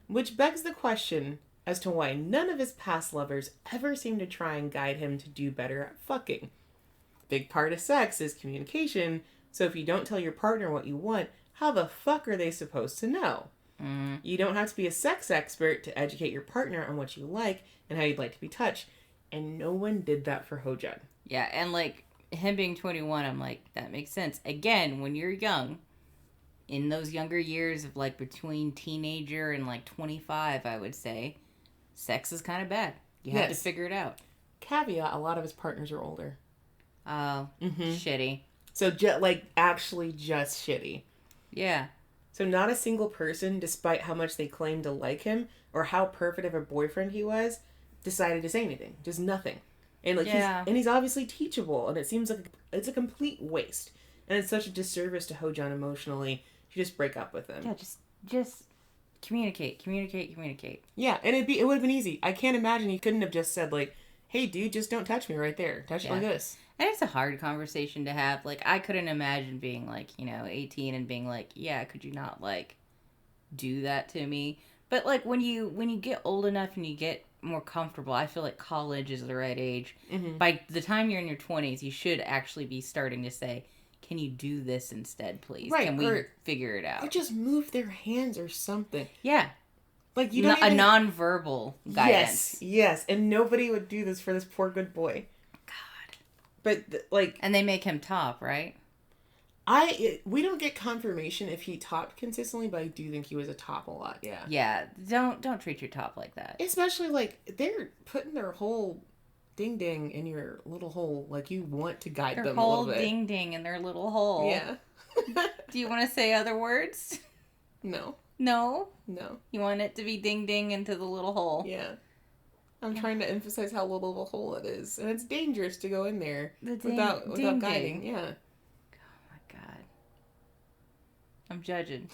which begs the question as to why none of his past lovers ever seem to try and guide him to do better at fucking. Big part of sex is communication, so if you don't tell your partner what you want, how the fuck are they supposed to know? You don't have to be a sex expert to educate your partner on what you like and how you'd like to be touched, and no one did that for Ho-jun. Yeah, and, like, him being 21, I'm like, that makes sense. Again, when you're young, in those younger years of, like, between teenager and, like, 25, I would say, sex is kind of bad. You have to figure it out. Caveat, a lot of his partners are older. Oh, shitty. So, actually just shitty. Yeah. So not a single person, despite how much they claimed to like him, or how perfect of a boyfriend he was, decided to say anything. Just nothing. And, like, he's obviously teachable, and it seems like it's a complete waste. And it's such a disservice to Ho-jun emotionally to just break up with him. Yeah, just communicate. Yeah, and it would have been easy. I can't imagine he couldn't have just said, like, hey, dude, just don't touch me right there. Touch it like this. And it's a hard conversation to have. Like, I couldn't imagine being, like, 18 and being like, yeah, could you not, like, do that to me? But, like, when you get old enough and you get more comfortable. I feel like college is the right age. Mm-hmm. By the time you're in your 20s, you should actually be starting to say, can you do this instead, please? Right, Can we figure it out? Or just move their hands or something. Yeah. Like, you don't a non-verbal guidance. Yes. And nobody would do this for this poor good boy. God. But, like... And they make him top, right? We don't get confirmation if he topped consistently, but I do think he was a top a lot, yeah. Yeah, don't treat your top like that. Especially, like, they're putting their whole ding-ding in your little hole. Like, you want to guide them a little bit. Their whole ding-ding in their little hole. Yeah. Do you want to say other words? No. No? No. You want it to be ding-ding into the little hole. Yeah. I'm trying to emphasize how little of a hole it is. And it's dangerous to go in there without guiding. Yeah. Oh my god. I'm judging.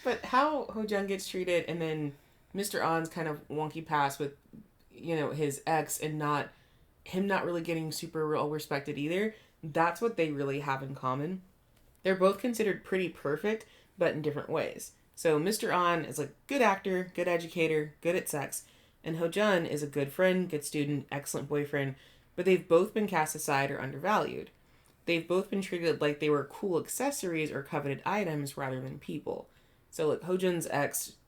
But how Ho-jung gets treated, and then Mr. On's kind of wonky past with, his ex, and him not really getting super well respected either, that's what they really have in common. They're both considered pretty perfect, but in different ways. So Mr. On is a good actor, good educator, good at sex, and Ho-jun is a good friend, good student, excellent boyfriend, but they've both been cast aside or undervalued. They've both been treated like they were cool accessories or coveted items rather than people. So like Ho-jun's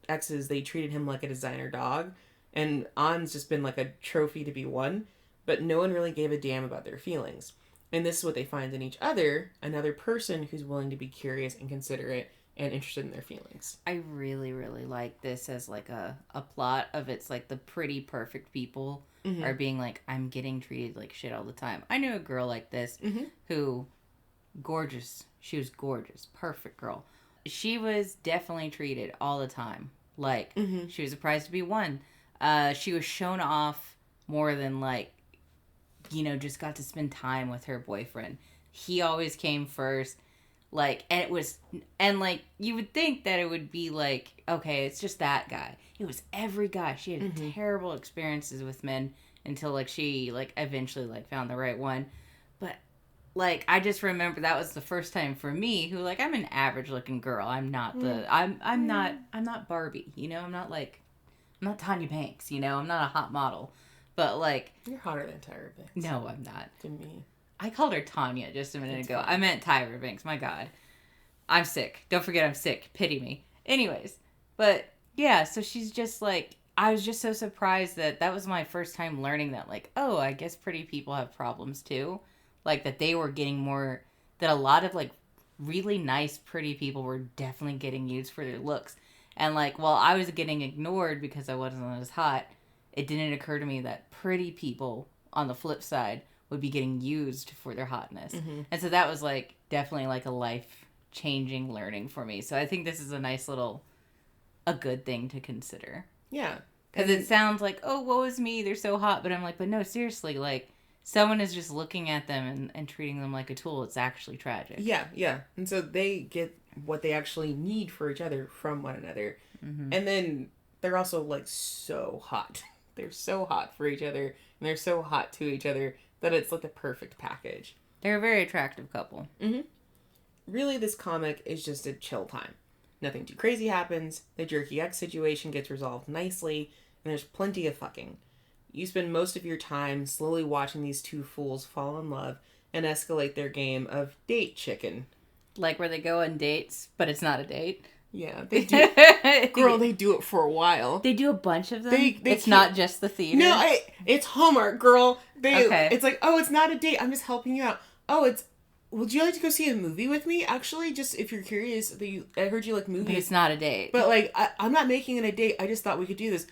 exes, they treated him like a designer dog, and On's just been like a trophy to be won, but no one really gave a damn about their feelings. And this is what they find in each other, another person who's willing to be curious and considerate and interested in their feelings. I really, really like this as like a plot of it's like the pretty perfect people are being like, I'm getting treated like shit all the time. I knew a girl like this who, gorgeous. She was gorgeous. Perfect girl. She was definitely treated all the time. Like, she was a prize to be won. She was shown off more than like, just got to spend time with her boyfriend. He always came first. Like, and like, you would think that it would be like, okay, it's just that guy. It was every guy. She had terrible experiences with men until like she like eventually like found the right one. But like, I just remember that was the first time for me who like, I'm an average looking girl. I'm not I'm not Barbie, I'm not Tanya Banks, I'm not a hot model. But like, you're hotter than Tyra Banks. No, I'm not. To me. I called her Tanya just a minute ago. Fine. I meant Tyra Banks. My God. I'm sick. Don't forget I'm sick. Pity me. Anyways. But, yeah. So she's just like... I was just so surprised that was my first time learning that. Like, oh, I guess pretty people have problems too. Like, that they were getting more... That a lot of, like, really nice, pretty people were definitely getting used for their looks. And, like, while I was getting ignored because I wasn't as hot, it didn't occur to me that pretty people, on the flip side... would be getting used for their hotness. And so that was like definitely like a life-changing learning for me. So I think this is a good thing to consider. Yeah. Because it sounds like, oh, woe is me, they're so hot. But I'm like, but no, seriously, like someone is just looking at them and treating them like a tool. It's actually tragic. Yeah. And so they get what they actually need for each other from one another. And then they're also like so hot. They're so hot for each other. And they're so hot to each other. That it's like the perfect package. They're a very attractive couple. Really, this comic is just a chill time. Nothing too crazy happens, the jerky X situation gets resolved nicely, and there's plenty of fucking. You spend most of your time slowly watching these two fools fall in love and escalate their game of date chicken. Like where they go on dates, but it's not a date. Yeah, they do. Girl, they do it for a while. They do a bunch of them? It's not just the theater? No, it's Hallmark, girl. Okay. It's like, oh, it's not a date. I'm just helping you out. Oh, would you like to go see a movie with me? Actually, just if you're curious, I heard you like movies. But it's not a date. But like, I'm not making it a date. I just thought we could do this.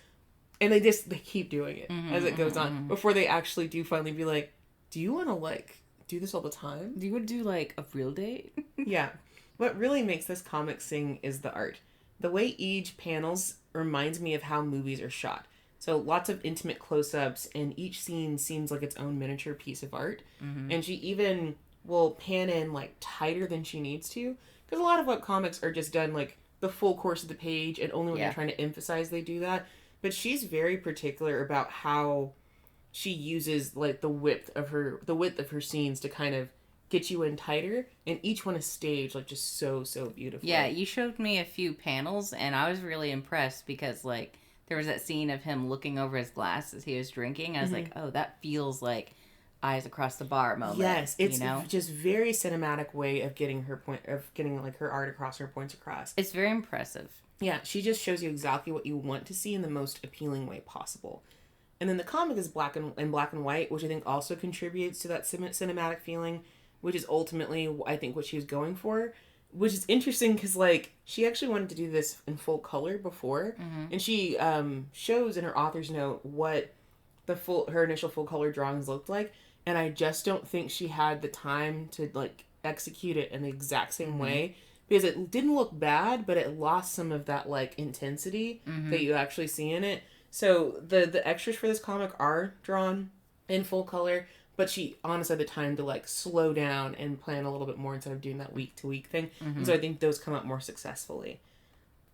And they keep doing it as it goes on. Before they actually do finally be like, do you want to like do this all the time? Do you want to do like a real date? Yeah. What really makes this comic sing is the art. The way Eeej panels reminds me of how movies are shot. So lots of intimate close-ups, and each scene seems like its own miniature piece of art. And she even will pan in like tighter than she needs to. Because a lot of what comics are just done like the full course of the page, and only when they're trying to emphasize they do that. But she's very particular about how she uses like the width of her scenes to kind of get you in tighter, and each one is staged like just so beautifully. Yeah, you showed me a few panels, and I was really impressed because like there was that scene of him looking over his glass as he was drinking. I was like, oh, that feels like eyes across the bar moment. Yes, it's you know? just very cinematic way of getting like her art across, her points across. It's very impressive. Yeah, she just shows you exactly what you want to see in the most appealing way possible. And then the comic is black and white, which I think also contributes to that cinematic feeling, which is ultimately, I think, what she was going for. Which is interesting because, like, she actually wanted to do this in full color before. And she shows in her author's note what her initial full color drawings looked like. And I just don't think she had the time to, like, execute it in the exact same way. Because it didn't look bad, but it lost some of that, like, intensity that you actually see in it. So the extras for this comic are drawn in full color, but she honestly had the time to like slow down and plan a little bit more instead of doing that week to week thing. And so I think those come out more successfully.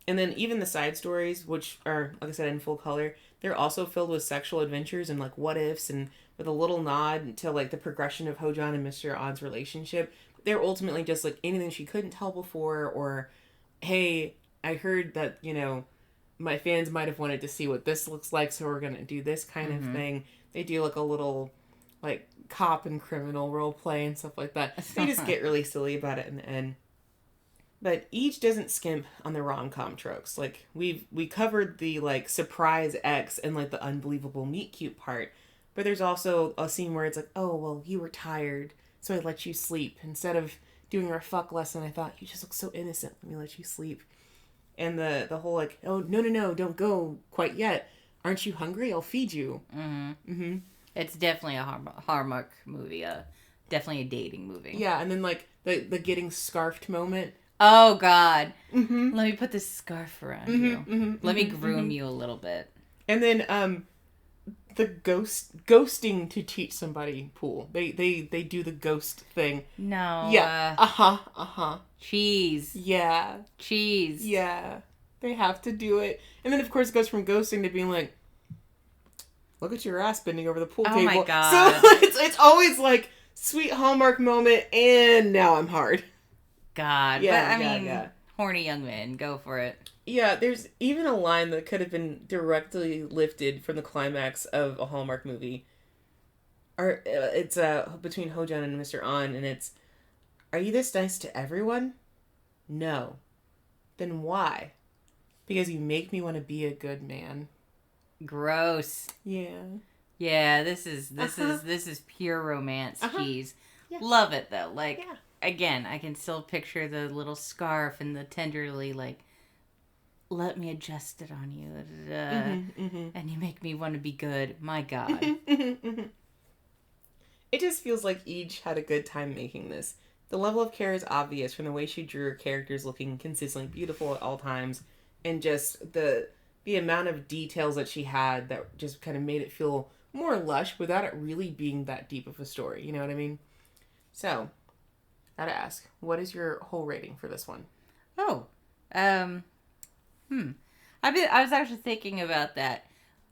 And then even the side stories, which are, like I said, in full color, they're also filled with sexual adventures and like what ifs, and with a little nod to like the progression of Hojan and Mr. On's relationship. They're ultimately just like anything she couldn't tell before, or hey, I heard that, you know, my fans might have wanted to see what this looks like, so we're gonna do this kind of thing. They do like a little like cop and criminal role play and stuff like that. They just get really silly about it in the end. But Eeej doesn't skimp on the rom-com tropes. Like we covered the like surprise X and like the unbelievable meet cute part, but there's also a scene where it's like, oh well, you were tired, so I let you sleep instead of doing our fuck lesson. I thought you just look so innocent. Let me let you sleep. And the whole like, oh, no, don't go quite yet. Aren't you hungry? I'll feed you. It's definitely a Hallmark movie. Definitely a dating movie. Yeah, and then like the getting scarfed moment. Oh, God. Let me put this scarf around you. Let me groom you a little bit. And then the ghosting to teach somebody pool. They do the ghost thing. No. Yeah. Cheese. Yeah. Cheese. Yeah. They have to do it. And then, of course, it goes from ghosting to being like, look at your ass bending over the pool table. Oh, my God. So it's always like, sweet Hallmark moment, and now I'm hard. God. Yeah, but, I mean, horny young men. Go for it. Yeah, there's even a line that could have been directly lifted from the climax of a Hallmark movie. It's between Hojan and Mr. On, and it's, are you this nice to everyone? No. Then why? Because you make me want to be a good man. Gross. Yeah. Yeah, this is pure romance cheese. Yeah. Love it though. Like again, I can still picture the little scarf and the tenderly like, let me adjust it on you, and you make me want to be good. My God. It just feels like Eeej had a good time making this. The level of care is obvious from the way she drew her characters looking consistently beautiful at all times, and just the amount of details that she had that just kind of made it feel more lush without it really being that deep of a story. You know what I mean? So, gotta ask, what is your whole rating for this one? Oh, I was actually thinking about that.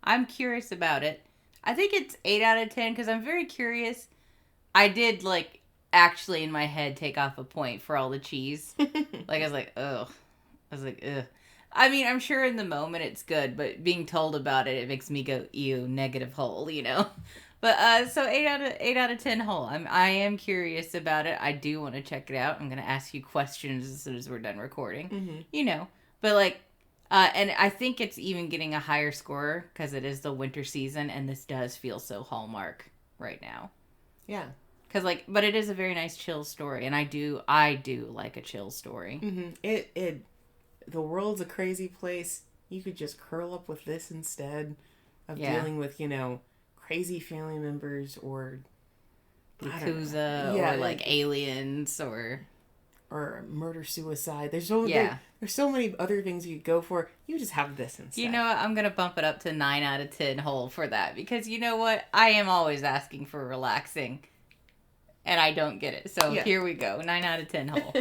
I'm curious about it. I think it's 8 out of 10 because I'm very curious. I did like actually in my head take off a point for all the cheese. Like I was like, ugh. I mean, I'm sure in the moment it's good, but being told about it, it makes me go, ew, negative hole, you know? But, so 8 out of 10 hole. I am curious about it. I do want to check it out. I'm going to ask you questions as soon as we're done recording, you know? But like, and I think it's even getting a higher score because it is the winter season and this does feel so Hallmark right now. Yeah. Cause like, but it is a very nice chill story, and I do like a chill story. The world's a crazy place. You could just curl up with this instead of dealing with, you know, crazy family members or Yakuza or like aliens or murder suicide. There's so many other things you could go for. You just have this instead. You know what? I'm gonna bump it up to 9 out of 10 hole for that because you know what? I am always asking for relaxing. And I don't get it. So here we go. 9 out of 10 hole.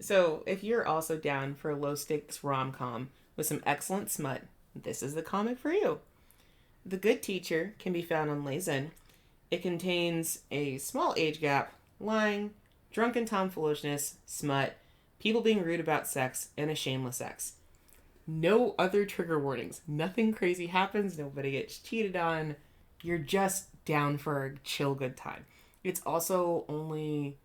So if you're also down for a low-stakes rom-com with some excellent smut, this is the comic for you. The Good Teacher can be found on Lay Zen. It contains a small age gap lying, drunken tomfoolishness, smut, people being rude about sex, and a shameless ex. No other trigger warnings. Nothing crazy happens. Nobody gets cheated on. You're just down for a chill good time. It's also only,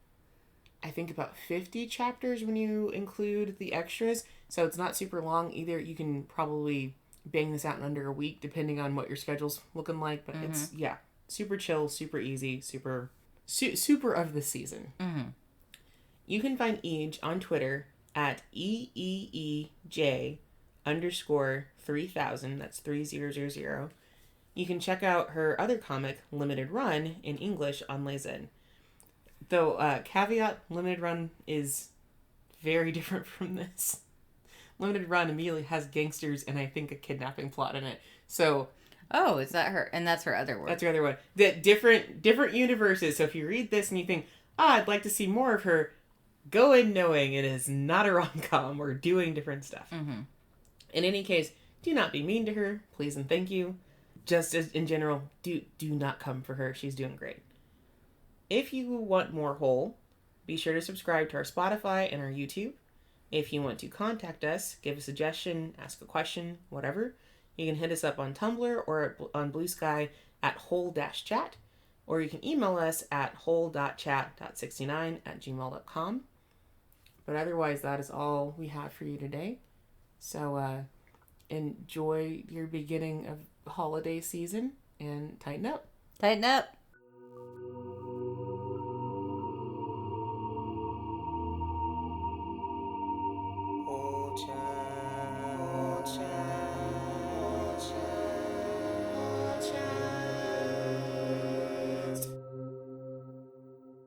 I think, about 50 chapters when you include the extras. So it's not super long either. You can probably bang this out in under a week depending on what your schedule's looking like. But it's, yeah, super chill, super easy, super of the season. You can find Eeej on Twitter at EEEJ_3000. That's 3000. You can check out her other comic, Limited Run, in English on Lezen. Though, caveat, Limited Run is very different from this. Limited Run immediately has gangsters and I think a kidnapping plot in it. So... Oh, is that her? And that's her other work. That's her other one. That different universes. So if you read this and you think, I'd like to see more of her, go in knowing it is not a rom-com. We're doing different stuff. In any case, do not be mean to her. Please and thank you. Just as in general, do not come for her. She's doing great. If you want more Whole, be sure to subscribe to our Spotify and our YouTube. If you want to contact us, give a suggestion, ask a question, whatever, you can hit us up on Tumblr or on Bluesky at whole-chat, or you can email us at whole.chat.69@gmail.com. But otherwise, that is all we have for you today. So enjoy your beginning of holiday season and tighten up. Tighten up.